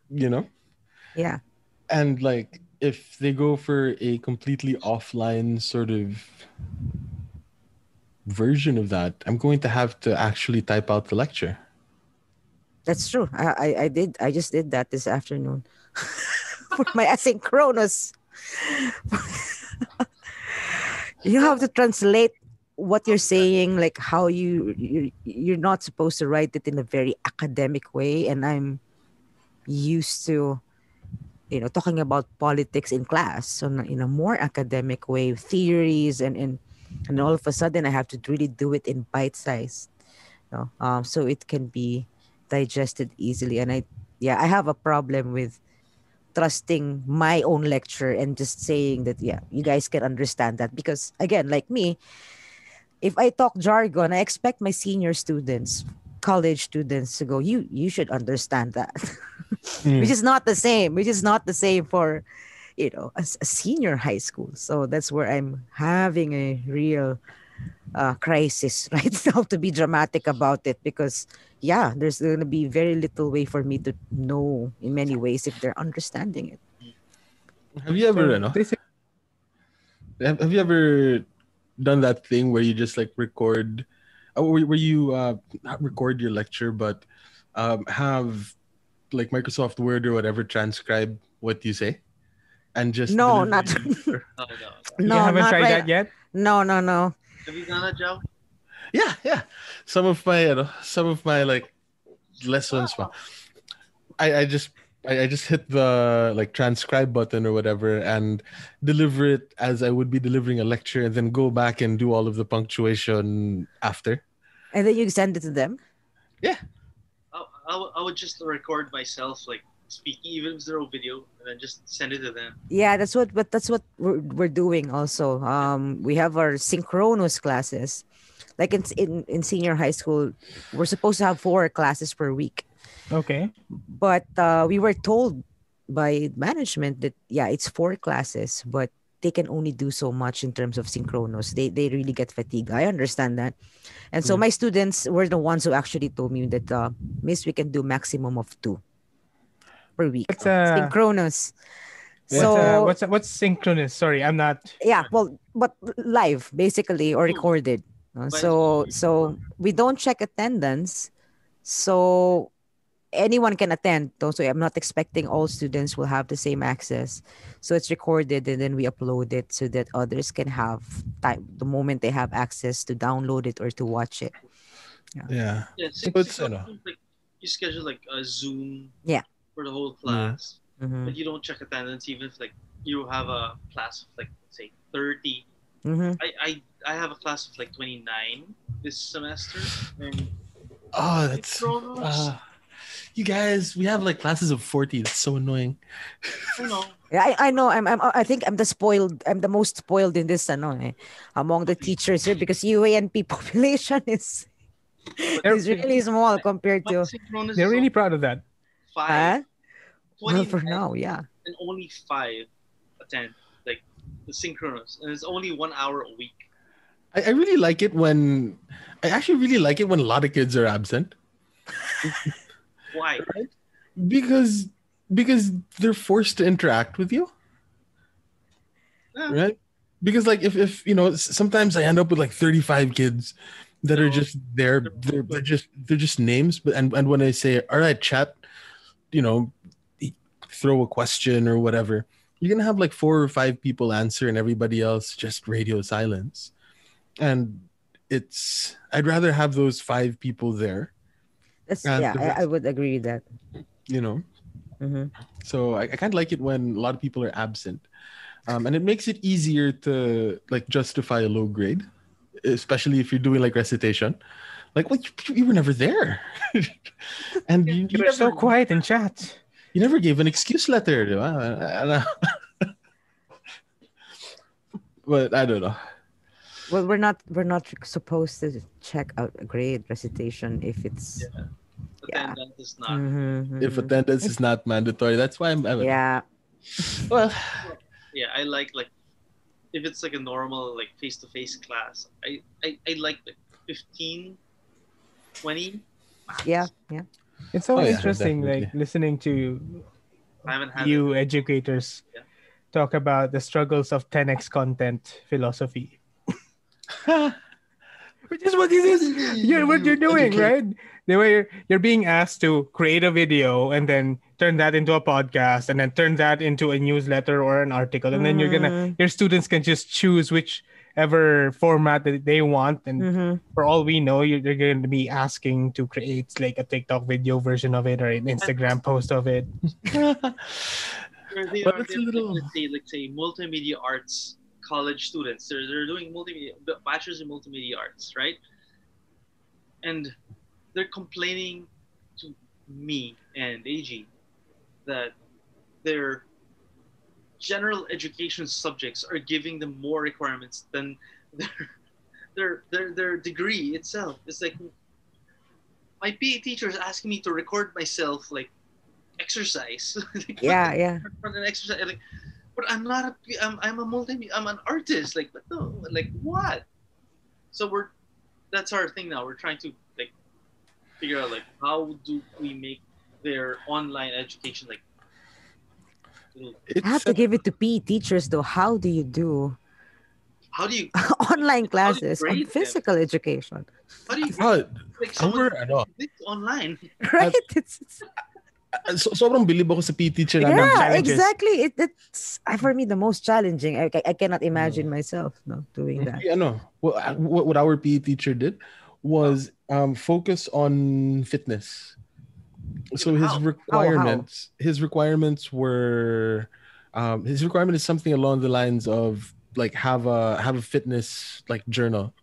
Yeah. And like, if they go for a completely offline sort of version of that, I'm going to have to actually type out the lecture. That's true. I just did that this afternoon for my asynchronous. You have to translate what you're saying, like how you're not supposed to write it in a very academic way, and I'm used to talking about politics in class, so in a more academic way, theories, and all of a sudden I have to really do it in bite size, so it can be digested easily. And I have a problem with trusting my own lecture and just saying that you guys can understand that, because again, like me, if I talk jargon, I expect my senior students, college students, to go, you should understand that. Which is not the same for a senior high school. So that's where I'm having a real crisis right now, to be dramatic about it, because there's going to be very little way for me to know in many ways if they're understanding it. Have you ever have you ever done that thing where you just like record, where you not record your lecture, but have like Microsoft Word or whatever transcribe what you say, and just no, not No. You haven't not tried right. that yet? No. Have you done that, Joe? Yeah. Some of my like lessons. Wow. I just hit the like transcribe button or whatever and deliver it as I would be delivering a lecture, and then go back and do all of the punctuation after. And then you send it to them? Yeah. I would just record myself like speaking, even if there's no video, and then just send it to them. Yeah, that's what we're doing also. We have our synchronous classes. Like in senior high school, we're supposed to have 4 classes per week. Okay. But we were told by management that it's 4 classes, but they can only do so much in terms of synchronous. They really get fatigued. I understand that. And so my students were the ones who actually told me that, Miss, we can do maximum of 2 per week. Synchronous. So what's synchronous? Sorry, I'm not. Yeah, well, but live basically, or recorded. So we don't check attendance. So anyone can attend. So I'm not expecting all students will have the same access. So it's recorded, and then we upload it so that others can have time the moment they have access to download it or to watch it. Yeah. Like you schedule like a Zoom. Yeah. For the whole class, Mm-hmm. but you don't check attendance even if like you have a class of like say 30. Mm-hmm. I have a class of like 29 this semester, and that's you guys, we have like classes of 40. That's so annoying. I know. Yeah, I know. I think I'm the most spoiled in this among the teachers here, because UANP population is really small compared to. They're really proud of that. 5. Well, for now, yeah. And only 5 attend like the synchronous, and it's only 1 hour a week. I actually really like it when a lot of kids are absent. Why? Right? Because they're forced to interact with you. Right? Because like if sometimes I end up with like 35 kids that are just there. They're just names. But and when I say, all right, chat, throw a question or whatever, you're gonna have like 4 or 5 people answer, and everybody else just radio silence. And I'd rather have those 5 people there. I would agree with that. Mm-hmm. So I kind of like it when a lot of people are absent, and it makes it easier to like justify a low grade, especially if you're doing like recitation. Like, well, you were never there, and you were so quiet in chat. You never gave an excuse letter, but I don't know. Well, we're not supposed to check out a grade recitation if it's attendance is not. If attendance is not mandatory, that's why I'm yeah. Well, yeah, I like if it's like a normal like face-to-face class, I like 15, 20. Yeah. It's so interesting, definitely. like listening to I haven't had you educators talk about the struggles of 10x content philosophy. Which is what you're doing, right? The way you're being asked to create a video and then turn that into a podcast and then turn that into a newsletter or an article, and then your students can just choose whichever format that they want, and for all we know, you're going to be asking to create like a TikTok video version of it or an Instagram post of it. Let's say multimedia arts college students. They're doing bachelor's in multimedia arts, right? And they're complaining to me and AG that their general education subjects are giving them more requirements than their degree itself. It's like my PE teacher is asking me to record myself like exercise. Yeah. For an exercise, like, but I'm not I'm an artist. Like what? So that's our thing now. We're trying to like figure out like how do we make their online education like. I have to give it to PE teachers though. How do you do online classes on physical education? How do you it's online? Right? sobrang bilib ako sa PE teacher namin. Yeah, exactly. It's for me the most challenging. I cannot imagine myself doing that. What our PE teacher did was focus on fitness. So his requirements were his requirement is something along the lines of like have a fitness like journal.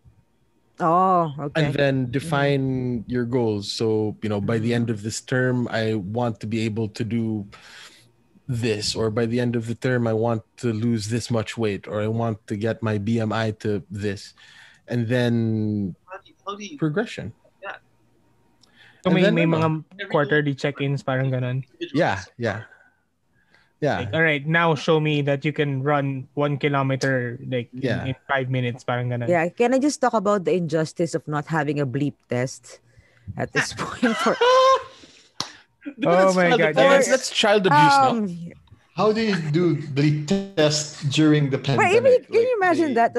Oh, okay. And then define your goals. So, by the end of this term, I want to be able to do this, or by the end of the term, I want to lose this much weight, or I want to get my BMI to this. And then how do you progression. Yeah. So may mga quarterly check-ins parang ganun. Yeah. Like, all right, now show me that you can run 1 kilometer in 5 minutes. Parang ganun. Yeah, can I just talk about the injustice of not having a bleep test at this point? Oh my God! That's child abuse now. How do you do bleep tests during the pandemic? Can you imagine that?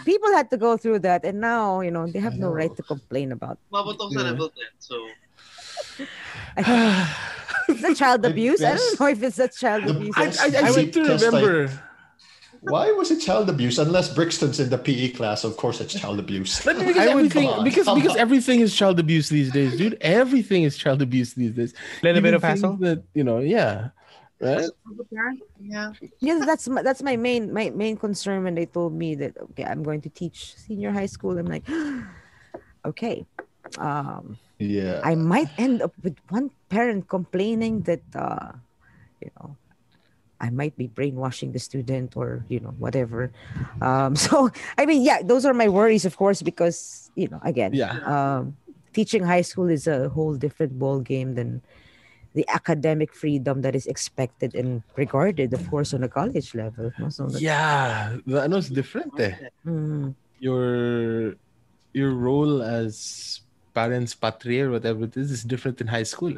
People had to go through that, and now they have no right to complain about. So. Is that child abuse? I don't know if it's that child abuse. I seem to remember. Why was it child abuse? Unless Brixton's in the PE class, of course it's child abuse. Because everything is child abuse these days, dude. Everything is child abuse these days. Little bit of hassle. That right? Yeah, that's my main concern when they told me that I'm going to teach senior high school. I'm like, okay. I might end up with one parent complaining that I might be brainwashing the student or whatever. So I mean, those are my worries, of course, because again, teaching high school is a whole different ball game than the academic freedom that is expected and regarded, of course, on a college level. So that was different. Your role as parents patria or whatever it is different in high school.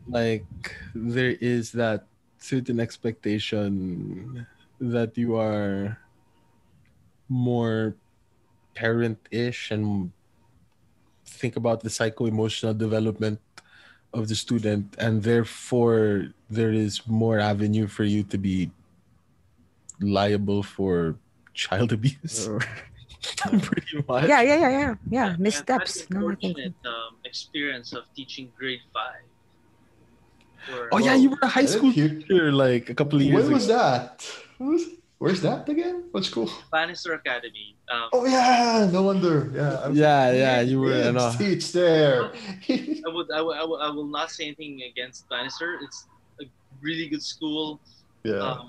Like there is that certain expectation that you are more parent-ish and think about the psycho-emotional development of the student, and therefore there is more avenue for you to be liable for child abuse. Pretty much. Yeah. Missteps. Unfortunate experience of teaching grade 5. You were a high school teacher like a couple of years ago. When was that? Where's that again? What school? Bannister Academy. No wonder. You were teach there. I will not say anything against Bannister. It's a really good school. Yeah.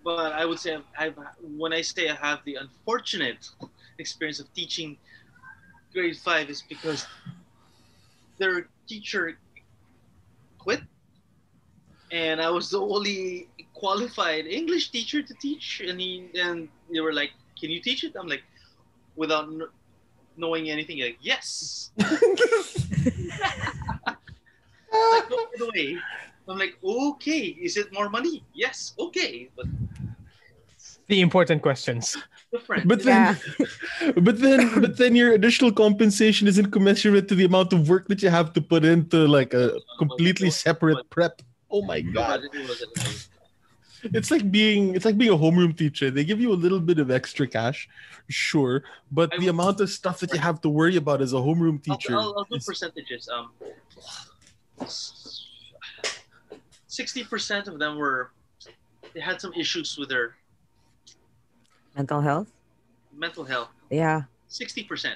But I would say when I say I have the unfortunate experience of teaching grade 5 is because their teacher quit, and I was the only qualified English teacher to teach, and they were like, "Can you teach it?" I'm like, without knowing anything, like, yes. Like, no, by the way, I'm like, okay, is it more money? Yes, okay, but the important questions. Different. But then your additional compensation isn't commensurate to the amount of work that you have to put into like a completely separate prep. Oh my god. It's like being a homeroom teacher. They give you a little bit of extra cash, sure, but the amount of stuff that you have to worry about as a homeroom teacher. I'll do percentages. 60% of them they had some issues with their mental health. Yeah. 60%.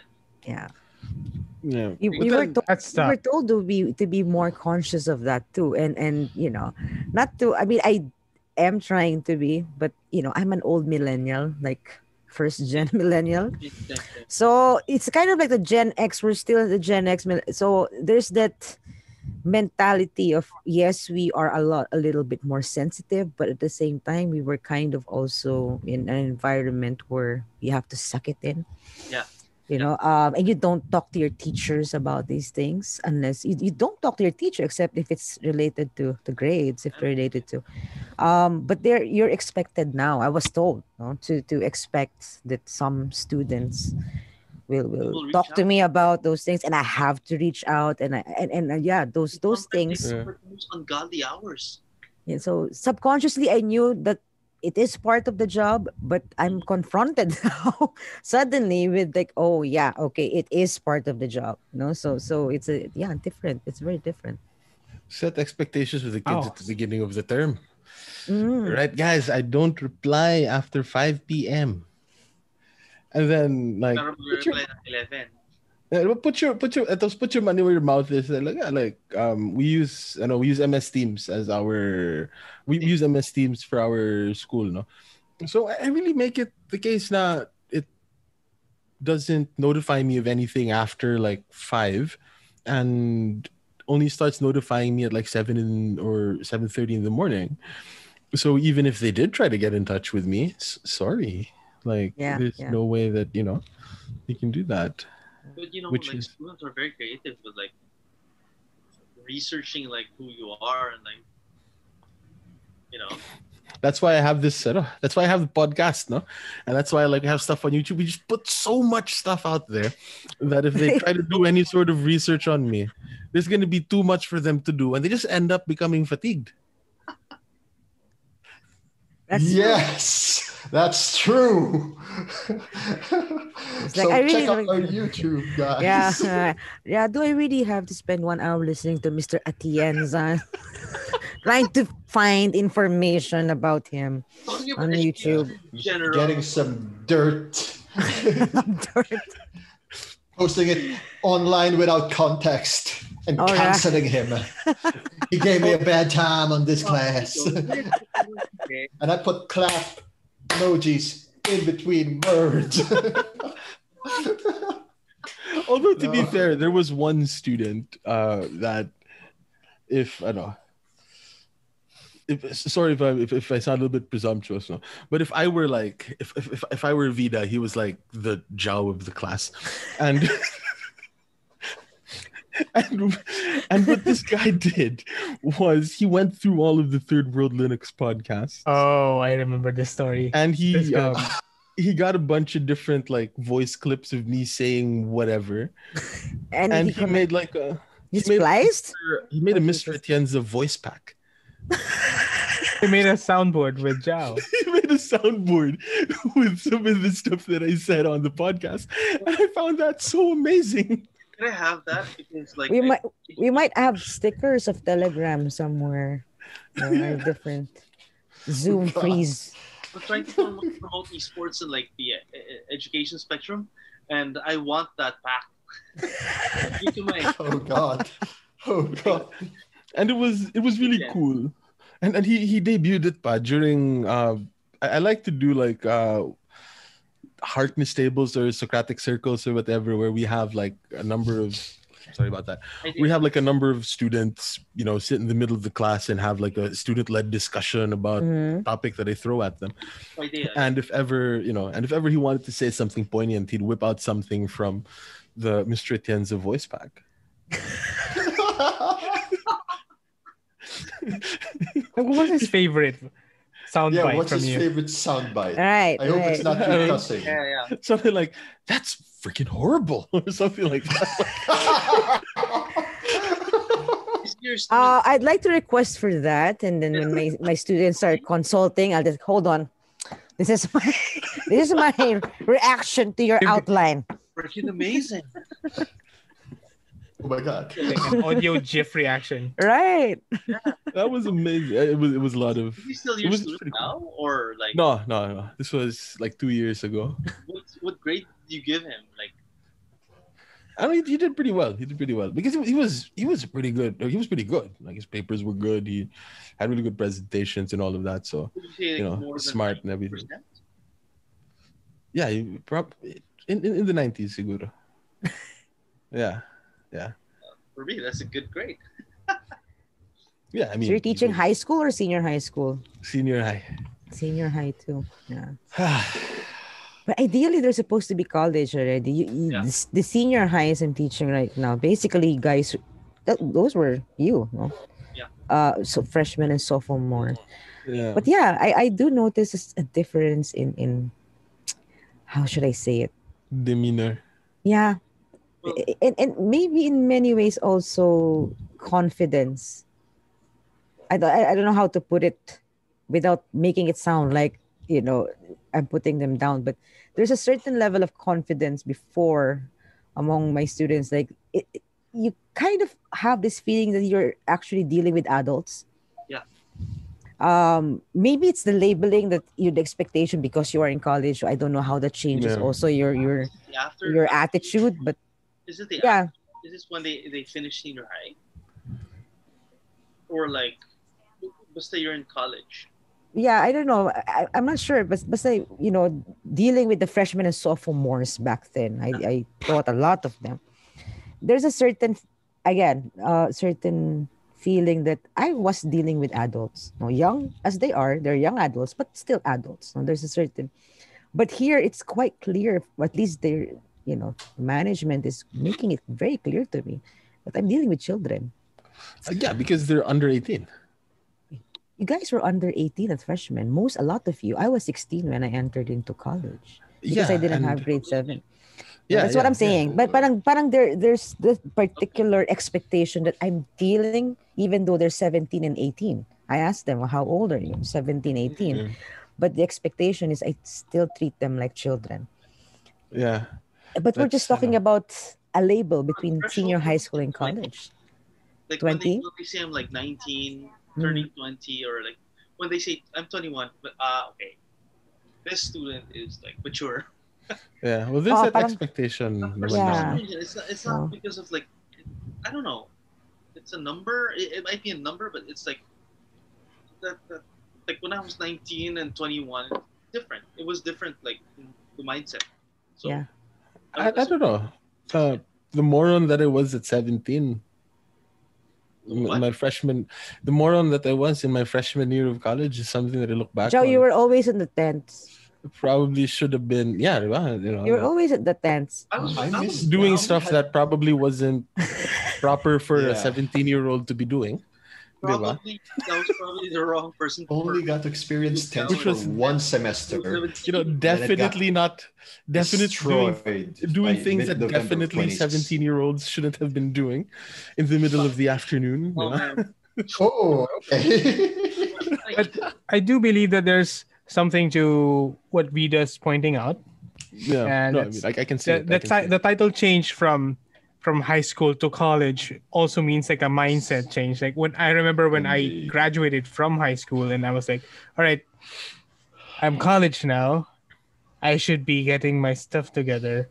Yeah. Yeah. We were told to be more conscious of that too, and not to. I mean, I am trying to be, but I'm an old millennial, like first gen millennial. So it's kind of like the Gen X. We're still in the Gen X. So there's that mentality of, yes, we are a little bit more sensitive, but at the same time we were kind of also in an environment where you have to suck it in. And you don't talk to your teachers about these things unless you don't talk to your teacher, except if it's related to the grades, if related to but you're expected now. I was told to expect that some students will talk to me about those things, and I have to reach out, and those things. Ungodly hours. Yeah, so subconsciously I knew that it is part of the job, but I'm confronted now suddenly with like, oh yeah, okay, it is part of the job. So it's different. It's very different. Set expectations with the kids at the beginning of the term. Right, guys, I don't reply after 5 p.m. And then like put your money where your mouth is. We use MS Teams as we use MS Teams for our school, no. So I really make it the case now it doesn't notify me of anything after like 5, and only starts notifying me at like 7 or 7:30 in the morning. So even if they did try to get in touch with me, sorry. Like, there's no way that, you can do that. But, students are very creative with, like, researching, like, who you are and, like, That's why I have this setup. That's why I have the podcast, no? And that's why I like have stuff on YouTube. We just put so much stuff out there that if they try to do any sort of research on me, there's going to be too much for them to do. And they just end up becoming fatigued. That's true. It's like, I really check out our YouTube, guys. Yeah. Do I really have to spend 1 hour listening to Mr. Atienza, trying to find information about him on YouTube? Getting some dirt. Posting it online without context and canceling him. He gave me a bad time on this class. And I put clap emojis in between words. Although, to be fair, there was one student that if I know. If I sound a little bit presumptuous, no. But if I were like, if I were Vida, he was like the Jao of the class, and and what this guy did was he went through all of the Third World Linux podcasts. Oh, I remember this story. And he got a bunch of different like voice clips of me saying whatever, and he made like a he made a Mr. Atienza voice pack. He made a soundboard with Jao. He made a soundboard with some of the stuff that I said on the podcast, and I found that so amazing. Can I have that? Because like we might have stickers of Telegram somewhere. Different Zoom freeze. We're trying to promote esports in like the education spectrum, and I want that back. Oh God. And it was really cool. And he debuted it during I like to do like Harkness tables or Socratic circles or whatever, where we have like a number of. Sorry about that. We have like a number of students, sit in the middle of the class and have like a student-led discussion about topic that I throw at them. And if ever, he wanted to say something poignant, he'd whip out something from the Mr. Etienne's voice pack. What was his favorite soundbite what's from his you? favorite soundbite? Right. I hope it's not you cussing. Yeah. Something like, that's freaking horrible, or something like that. I'd like to request for that, and then when my students start consulting, I'll just hold on. This is my reaction to your outline. Freaking amazing! Oh my god! Like an audio GIF reaction. Right. That was amazing. It was a lot of. Is he still your student now, or like? No. This was like 2 years ago. What grade did you give him? Like, I mean, he did pretty well. Because he was pretty good. He was pretty good. Like his papers were good. He had really good presentations and all of that. So smart and everything. Yeah, probably in the 90s, siguro. Yeah. For me, that's a good grade. Yeah, I mean. So you're teaching high school or senior high school? Senior high. Senior high too. Yeah. But ideally, they're supposed to be college already. The senior highs I'm teaching right now, basically, guys, those were you, no? Yeah. So freshmen and sophomore. Yeah. But yeah, I do notice a difference in how should I say it? Demeanor. Yeah. And maybe in many ways also confidence. I don't know how to put it without making it sound like, I'm putting them down, but there's a certain level of confidence before among my students. Like you kind of have this feeling that you're actually dealing with adults. Yeah. Maybe it's the labeling that the expectation because you are in college. I don't know how that changes also your attitude, but is it Is this when they finish senior high? Or like, basta you're in college? Yeah, I don't know. I'm not sure, but say, dealing with the freshmen and sophomores back then, I taught a lot of them. There's a certain feeling that I was dealing with adults. Young as they are, they're young adults, but still adults. There's a certain, but here it's quite clear. At least they're, management is making it very clear to me that I'm dealing with children. Yeah, because they're under 18. You guys were under 18 as freshmen. A lot of you. I was 16 when I entered into college because I didn't have grade 7. Yeah, that's what I'm saying. But parang there's this particular expectation that I'm dealing, even though they're 17 and 18. I asked them, how old are you? 17, 18. Mm-hmm. But the expectation is I still treat them like children. Yeah. But we're just talking about a label between senior high school and college. Like 20? When they say I'm like 19, turning 20, or like when they say I'm 21, but okay, this student is like mature. Yeah, well, there's that expectation. It's not because of like, I don't know. It's a number. It might be a number, but it's like that like when I was 19 and 21, different. It was different, like the mindset. So yeah, I don't know. The moron that I was at 17. The moron that I was in my freshman year of college is something that I look back Joe, on. you were always in the tents. Probably should have been, you were always at the tents. I was doing stuff that probably wasn't proper for a 17-year-old to be doing. Probably that was probably the wrong person. Only got to experience tents for one semester. Definitely doing things that definitely 17-year-olds shouldn't have been doing in the middle of the afternoon. Oh, okay. But I do believe that there's something to what Vida's pointing out. Yeah, and I can see the title change from high school to college also means like a mindset change. Like when I remember when I graduated from high school and I was like, all right, I'm college now. I should be getting my stuff together.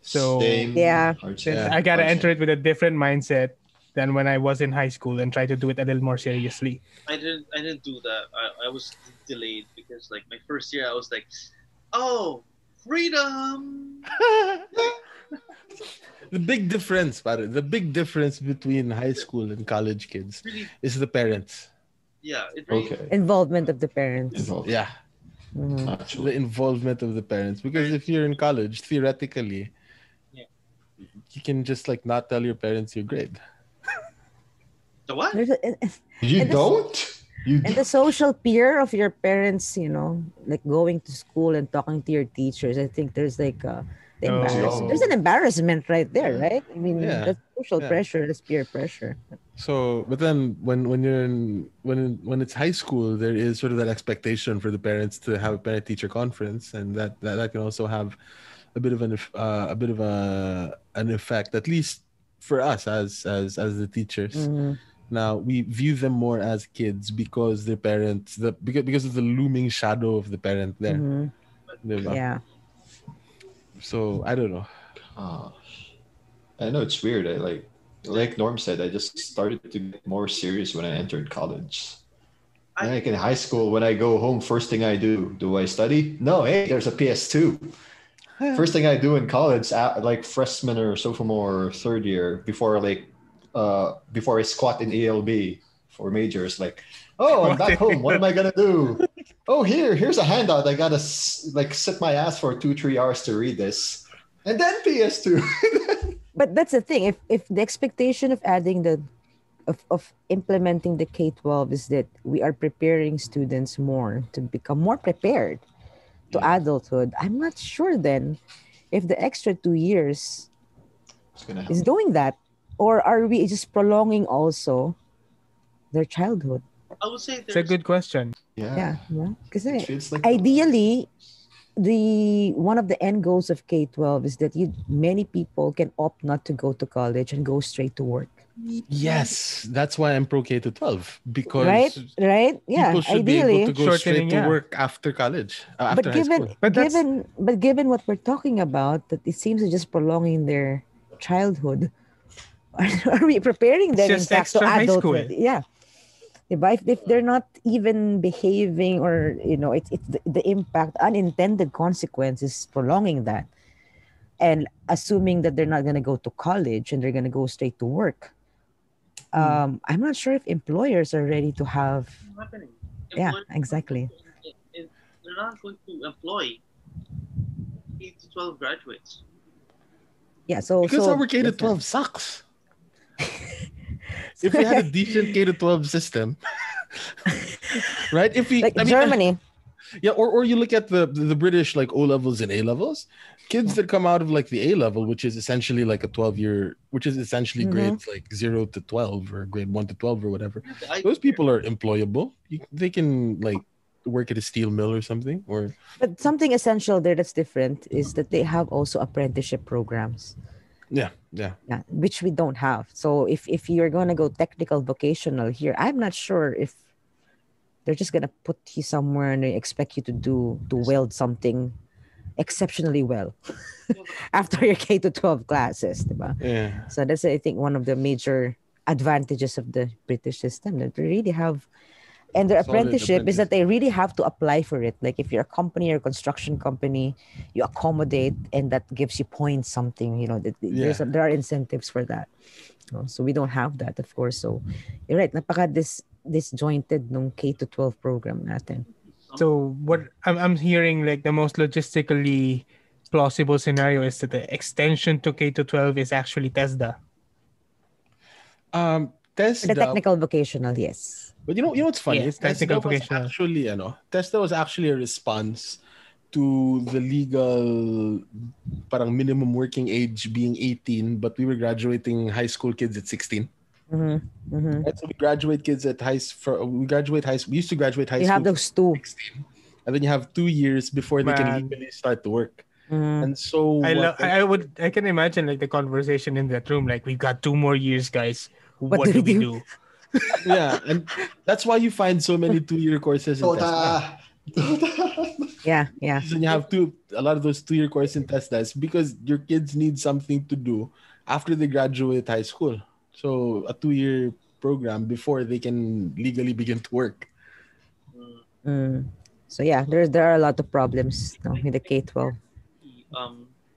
So I gotta enter it with a different mindset. than when I was in high school and try to do it a little more seriously. I didn't do that. I was delayed because like my first year I was like, oh, freedom. The big difference between high school and college kids is the parents. Yeah. Involvement of the parents. Yeah. Mm-hmm. The involvement of the parents. Because if you're in college, theoretically, you can just like not tell your parents your grade. The what? You don't? And the social peer of your parents, like going to school and talking to your teachers, I think there's like there's an embarrassment right there, right? I mean, that's social pressure, that's peer pressure. So, but then when it's high school, there is sort of that expectation for the parents to have a parent-teacher conference, and that can also have a bit of an effect, at least for us as the teachers. Mm-hmm. Now we view them more as kids because their parents, because of the looming shadow of the parent there. Mm-hmm. Yeah. So I don't know. I know it's weird. Like Norm said, I just started to get more serious when I entered college. Like in high school, when I go home, first thing I do I study? No, hey, there's a PS2. First thing I do in college, like freshman or sophomore or third year, before I squat in ALB for majors, like, oh, I'm back home. What am I gonna do? Oh, here's a handout. I gotta like sit my ass for 2-3 hours to read this, and then PS2. But that's the thing. If the expectation of adding of implementing the K-12 is that we are preparing students more to become more prepared to adulthood, I'm not sure then if the extra 2 years is doing that, or are we just prolonging also their childhood? I would say it's a good question. Yeah. Because ideally, one of the end goals of K-12 is that many people can opt not to go to college and go straight to work. Yes, that's why I'm pro K-12, because right, yeah. People should ideally, be able to go straight to work after college, after high school. But given what we're talking about, that it seems to just prolonging their childhood. Are we preparing them in fact to adulthood? Yeah. If they're not even behaving, or it's the impact, unintended consequences prolonging that, and assuming that they're not going to go to college and they're going to go straight to work. I'm not sure if employers are ready to have. Yeah, exactly. They're not going to employ 8 to 12 graduates. Yeah, because our K-12 sucks. If we had a decent K-12 system, right? Germany. Yeah, or you look at the British like O-levels and A-levels. Kids that come out of like the A-level, which is essentially like a 12-year, which is essentially grades like 0 to 12 or grade 1 to 12 or whatever. Those people are employable. They can like work at a steel mill or something. But something essential there that's different is that they have also apprenticeship programs. Yeah, which we don't have. So if you're going to go technical vocational here, I'm not sure if they're just going to put you somewhere and they expect you to weld something exceptionally well after your K-12 classes. Diba? Yeah. So that's, I think, one of the major advantages of the British system, that they really have. And their apprenticeship is that they really have to apply for it. Like if you're a company or a construction company, you accommodate, and that gives you points something, there are incentives for that. So we don't have that, of course. So you're right. Napaka disjointed nung K-12 program natin. So what I'm hearing, like the most logistically plausible scenario is that the extension to K-12 is actually TESDA. TESDA. The technical vocational, yes. But you know what's funny? Yes, technical vocational. TESDA was actually a response to the legal parang minimum working age being 18, but we were graduating high school kids at 16. Mm-hmm. Mm-hmm. Right? So we graduate kids at high school. We used to graduate high school. You have those two. 16, and then you have 2 years before they can legally start to work. Mm. And so I can imagine like the conversation in that room, like, we've got 2 more years, guys. What do we do? Yeah, and that's why you find so many 2-year courses in TESDA. Yeah. And you have a lot of those 2-year courses in TESDA because your kids need something to do after they graduate high school. So a 2-year program before they can legally begin to work. So yeah, there are a lot of problems with the K-12.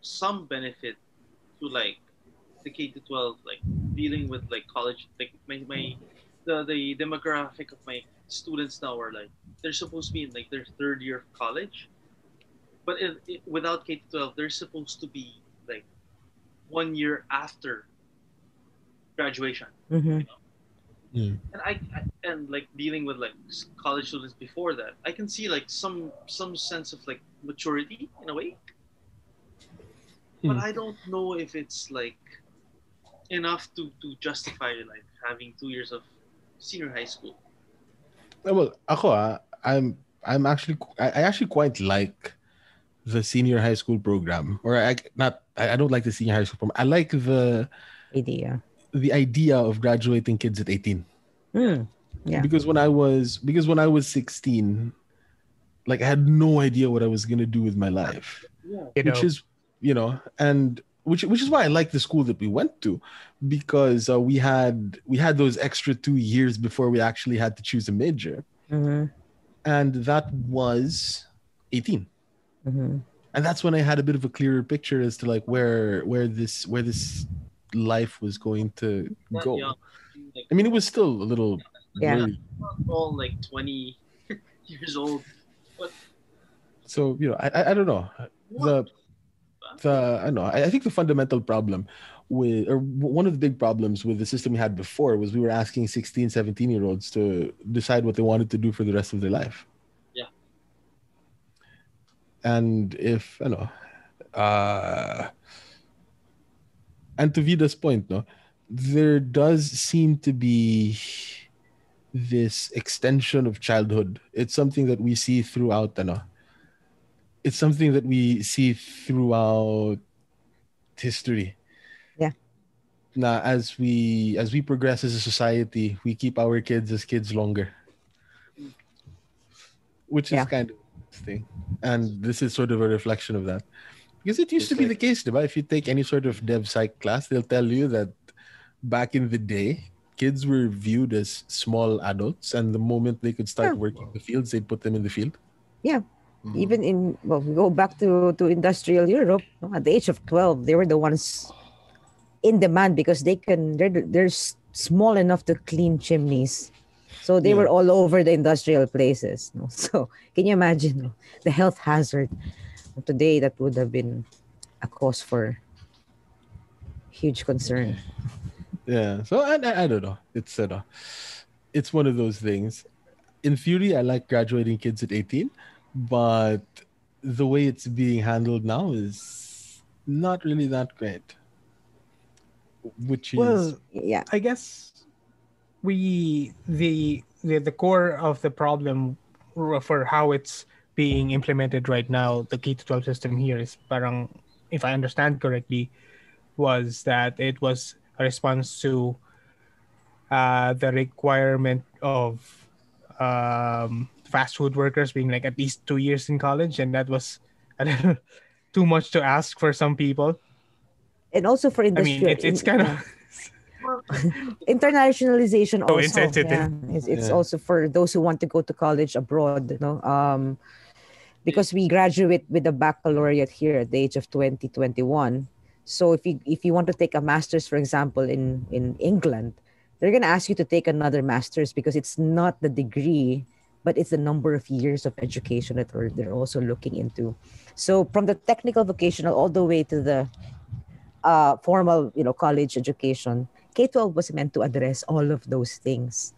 Some benefit to like the K-12, like dealing with like college, like the demographic of my students now are like they're supposed to be in like their third year of college, but without K-12, they're supposed to be like 1 year after graduation. You know? And like dealing with like college students before that, I can see like some sense of like maturity in a way, but I don't know if it's like enough to justify like having 2 years of senior high school. Well, I'm actually I actually quite like the senior high school program, or I don't like the senior high school program. I like the idea of graduating kids at 18. Yeah. Because when I was 16, like I had no idea what I was gonna do with my life. Which is, and which is why I like the school that we went to, because we had those extra 2 years before we actually had to choose a major, and that was 18, and that's when I had a bit of a clearer picture as to like where this life was going to go. I mean, it was still a little blurry. Not all like 20 years old, but so I don't know I don't know. I think the fundamental problem one of the big problems with the system we had before was we were asking 16, 17-year-olds to decide what they wanted to do for the rest of their life. Yeah. And if, and to Vida's point, there does seem to be this extension of childhood. It's something that we see throughout, it's something that we see throughout history. Yeah. Now, as we progress as a society, we keep our kids as kids longer, which is kind of interesting. And this is sort of a reflection of that, because it used to be the case, right? If you take any sort of dev psych class, they'll tell you that back in the day, kids were viewed as small adults, and the moment they could start working the fields, they'd put them in the field. Yeah. Even we go back to industrial Europe. At the age of 12, they were the ones in demand because they're small enough to clean chimneys. So they were all over the industrial places. So can you imagine the health hazard today? That would have been a cause for huge concern. Yeah. So I don't know. It's one of those things. In theory, I like graduating kids at 18. But the way it's being handled now is not really that great. Which is, I guess the core of the problem for how it's being implemented right now, the K-12 system here is parang, if I understand correctly, was that it was a response to the requirement of fast food workers being like at least 2 years in college, and that was a little too much to ask for some people. And also for industrial, I mean, it's kind of internationalization also. Insensitive. It's also for those who want to go to college abroad, because we graduate with a baccalaureate here at the age of 20, 21. So if you want to take a master's, for example, in England, they're going to ask you to take another master's because it's not the degree, but it's the number of years of education that they're also looking into. So from the technical vocational all the way to the formal, college education, K-12 was meant to address all of those things.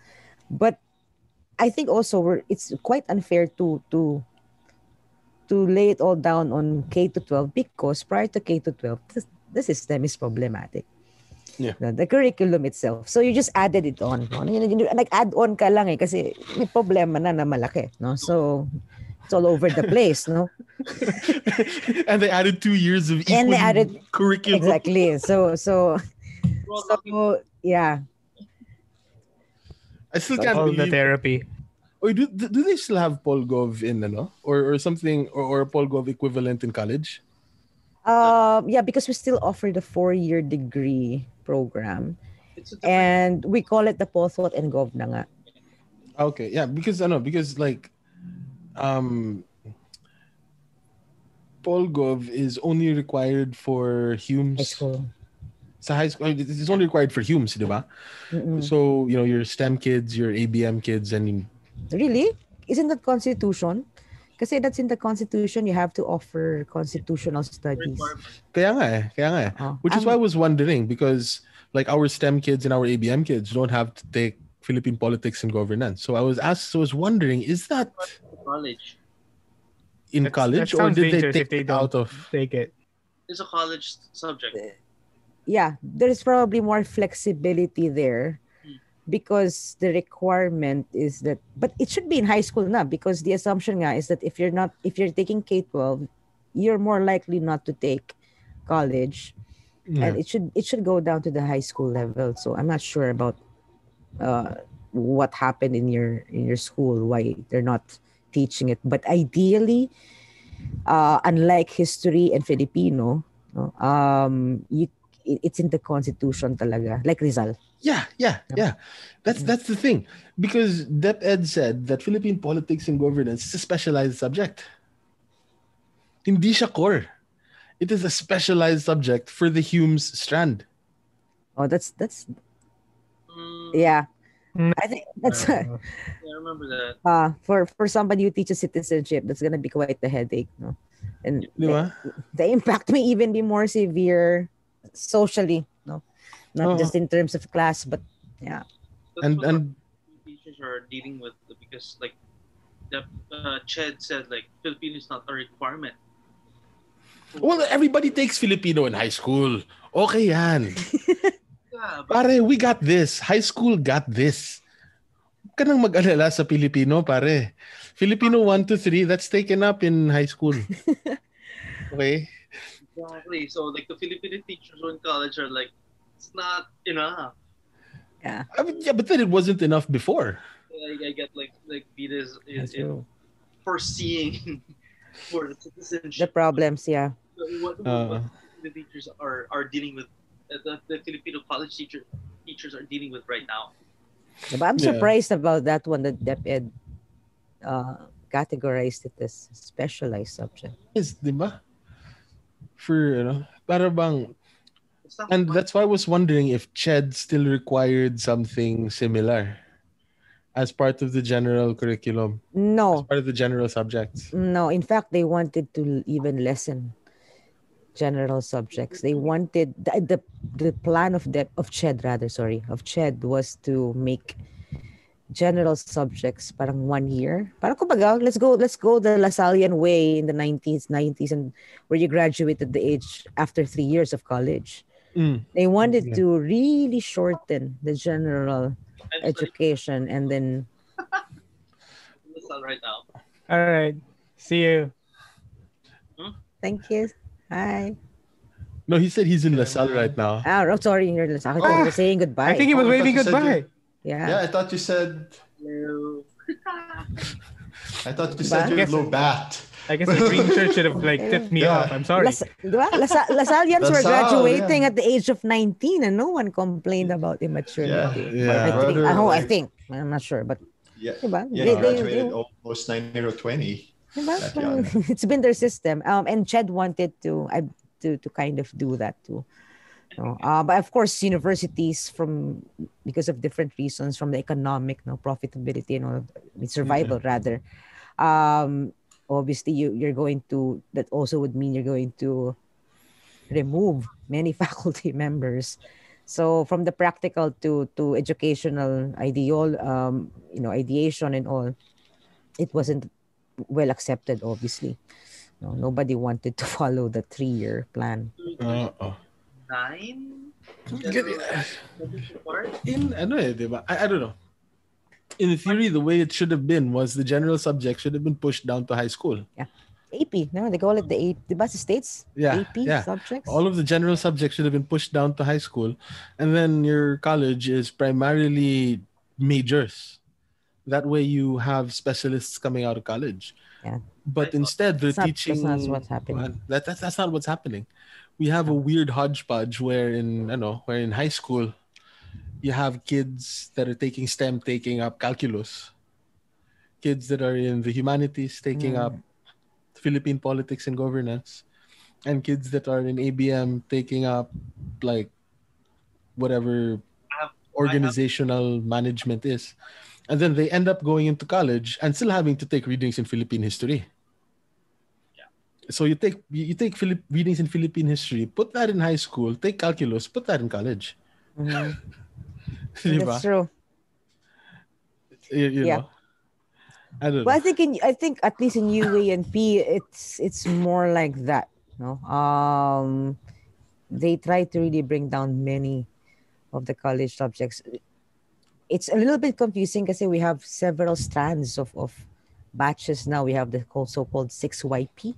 But I think also it's quite unfair to lay it all down on K-12 because prior to K-12, the system is problematic. Yeah. The curriculum itself. So you just added it on. Nag-add on ka lang kasi may problema na malaki. No? So it's all over the place. No? And they added 2 years of equal curriculum. Exactly. So yeah. I still can't all believe the therapy. Or do they still have Polgov in or something or Polgov equivalent in college? Yeah, because we still offer the 4-year degree program. And we call it the Pothot and Gov na nga. Okay, yeah, because like Polgov is only required for Humes. High school. Sa high school, it's only required for Humes, diba? So, your STEM kids, your ABM kids, and... Really? Isn't that Constitution? Kasi that's in the Constitution, you have to offer constitutional studies. Kaya nga eh. Which is why I was wondering, because like our STEM kids and our ABM kids don't have to take Philippine politics and governance. So I was wondering, is that college? In college, or did they take it out of... Take it. It's a college subject. Yeah, there's probably more flexibility there. Because the requirement is that, but it should be in high school now, because the assumption nga is that if you're taking K-12, you're more likely not to take college, and it should go down to the high school level. So I'm not sure about what happened in your school, why they're not teaching it. But ideally, unlike history and Filipino, it's in the Constitution talaga, like Rizal. Yeah. That's the thing. Because DepEd said that Philippine politics and governance is a specialized subject. Hindi siya core. It is a specialized subject for the Humes strand. Oh, that's yeah. I think that's I remember that. For somebody who teaches citizenship, that's gonna be quite the headache, no? And the impact may even be more severe socially, no? Not just in terms of class, but yeah. That's and teachers are dealing with, because like the Ched said, like Filipino is not a requirement. Well, everybody takes Filipino in high school. Okay yan. Pare, we got this. High school got this. Huwag ka nang mag-alala sa Filipino, pare. Filipino 1 to 3, that's taken up in high school. Okay? Exactly. So like the Filipino teachers in college are like, it's not enough. Yeah. But then it wasn't enough before. I get like Vida is foreseeing for the citizenship. The problems, yeah. What the teachers are dealing with, the Filipino college teachers are dealing with right now. Yeah, but I'm surprised about that one, that DepEd categorized it as specialized subject. Yes, diba? For, para bang... And that's why I was wondering if CHED still required something similar as part of the general curriculum. No. As part of the general subjects. No, in fact, they wanted to even lessen general subjects. They wanted the plan of CHED was to make general subjects parang 1 year. Parang kumbaga, let's go the Lasallian way in the 90s, and where you graduate at the age after 3 years of college. They wanted to really shorten the general education, and then right now. All right. See you. Thank you. Hi. No, he said he's in LaSalle right now. Oh, sorry, you're in LaSalle. I was saying goodbye. I think he was waving goodbye. Yeah, I thought you said hello. I thought you said you're low bat. I guess the green shirt should have tipped me off. I'm sorry. Lasallians were graduating at the age of 19, and no one complained about immaturity. Yeah. I think. I'm not sure, but they graduated almost 19 or 20. It's been their system. And CHED wanted to kind of do that too. But of course, universities, because of different reasons, from the economic profitability and survival rather. Obviously, you're going to, that also would mean you're going to remove many faculty members. So from the practical to educational ideation and all, it wasn't well accepted. Obviously, nobody wanted to follow the 3-year plan. 9. I don't know. In theory, the way it should have been was the general subject should have been pushed down to high school. Yeah. AP, no? They call it the Bus States? AP subjects? All of the general subjects should have been pushed down to high school. And then your college is primarily majors. That way you have specialists coming out of college. Yeah. But instead, they're teaching... That's not what's happening. That's not what's happening. We have a weird hodgepodge where in high school, you have kids that are taking STEM taking up calculus, kids that are in the humanities taking up Philippine politics and governance, and kids that are in ABM taking up like whatever organizational management is. And then they end up going into college and still having to take readings in Philippine history. So you take readings in Philippine history, put that in high school, take calculus, put that in college. That's true. You know. I don't know. I think at least in UA and P, it's more like that. No, they try to really bring down many of the college subjects. It's a little bit confusing because we have several strands of batches now. We have the so-called 6YP.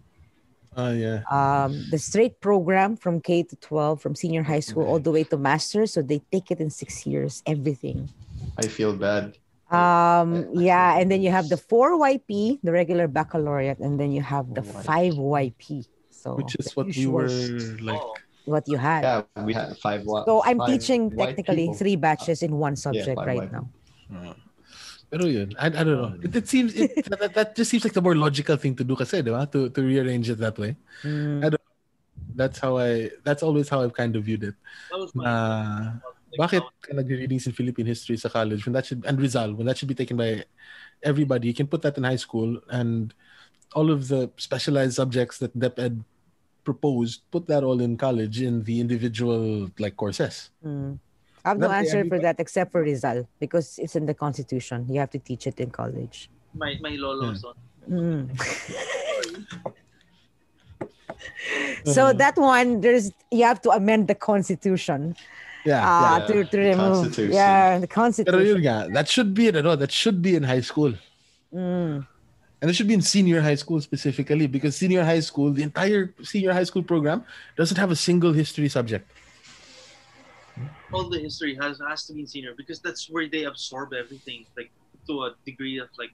The straight program from K to 12, from senior high school all the way to master's. So they take it in 6 years, everything. I feel bad. And then you have the 4YP, the regular baccalaureate, and then you have the 5YP. So which is what we were like. What you had. Yeah, we had 5. So I'm teaching technically 3 batches in one subject right now. Pero yun, I don't know. It seems that just seems like the more logical thing to do kasi, di ba? To rearrange it that way. I don't know. That's always how I've kind of viewed it. Bakit ka nag-readings in Philippine history sa college and Rizal when that should be taken by everybody? You can put that in high school, and all of the specialized subjects that DepEd proposed, put that all in college in the individual like courses. I have no answer for that except for Rizal because it's in the Constitution. You have to teach it in college. My lolo's on. So that one, you have to amend the Constitution. To remove the Constitution. That should be that should be in high school. And it should be in senior high school specifically, because senior high school, the entire senior high school program doesn't have a single history subject. All the history has to be in senior because that's where they absorb everything, like to a degree of like.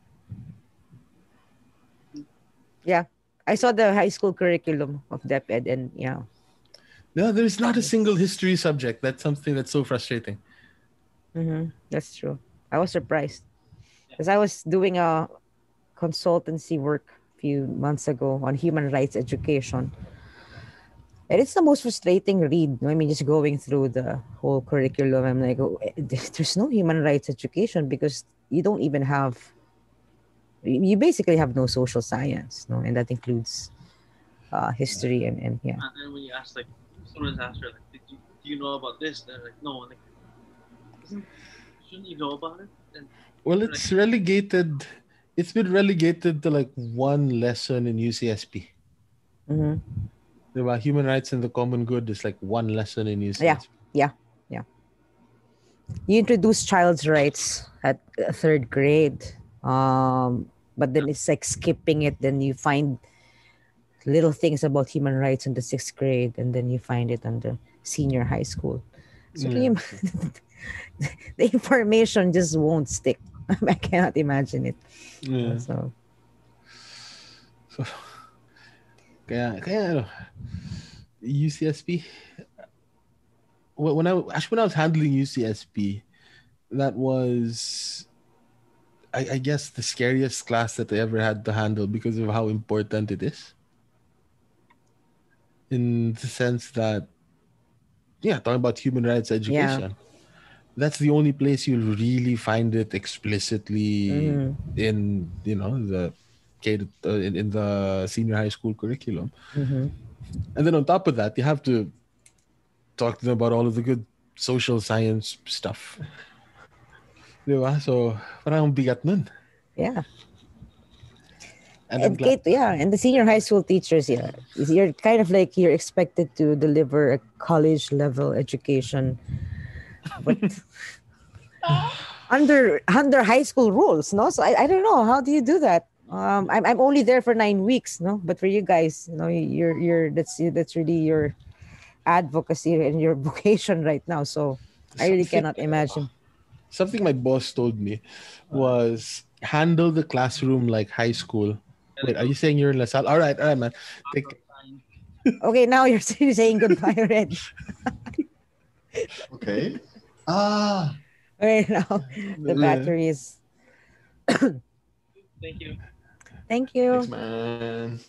Yeah, I saw the high school curriculum of DepEd, and No, there's not a single history subject. That's something that's so frustrating. That's true. I was surprised because I was doing a consultancy work a few months ago on human rights education. And it's the most frustrating read. I mean, just going through the whole curriculum, I'm like, there's no human rights education because you don't even have, you basically have no social science, no, and that includes history and. And then when you ask, like, someone asked her, like, do you know about this? They're like, no. Like, shouldn't you know about it? And well, it's like, relegated. It's been relegated to like one lesson in UCSP. Human rights and the common good is like one lesson in UCSP. Yeah. You introduce child's rights at 3rd grade, but then it's like skipping it. Then you find little things about human rights in the 6th grade, and then you find it under senior high school. So the information just won't stick. I cannot imagine it. So kaya UCSP. When I was handling UCSP, that was, I guess, the scariest class that I ever had to handle because of how important it is. In the sense that, talking about human rights education, that's the only place you'll really find it explicitly in, the in the senior high school curriculum. And then on top of that, you have to talk to them about all of the good social science stuff. Diba? So, parang bigat nun. Yeah. And the senior high school teachers, you're kind of like, you're expected to deliver a college level education, but under high school rules, no? So I don't know, how do you do that? I'm only there for 9 weeks, no? But for you guys, that's really your advocacy and your vocation right now. So I really cannot imagine. Something my boss told me was handle the classroom like high school. Wait, are you saying you're in LaSalle? All right, man. Okay, now you're saying goodbye already. Okay. Right now, the battery is. Thank you. Thank you. Thanks, man.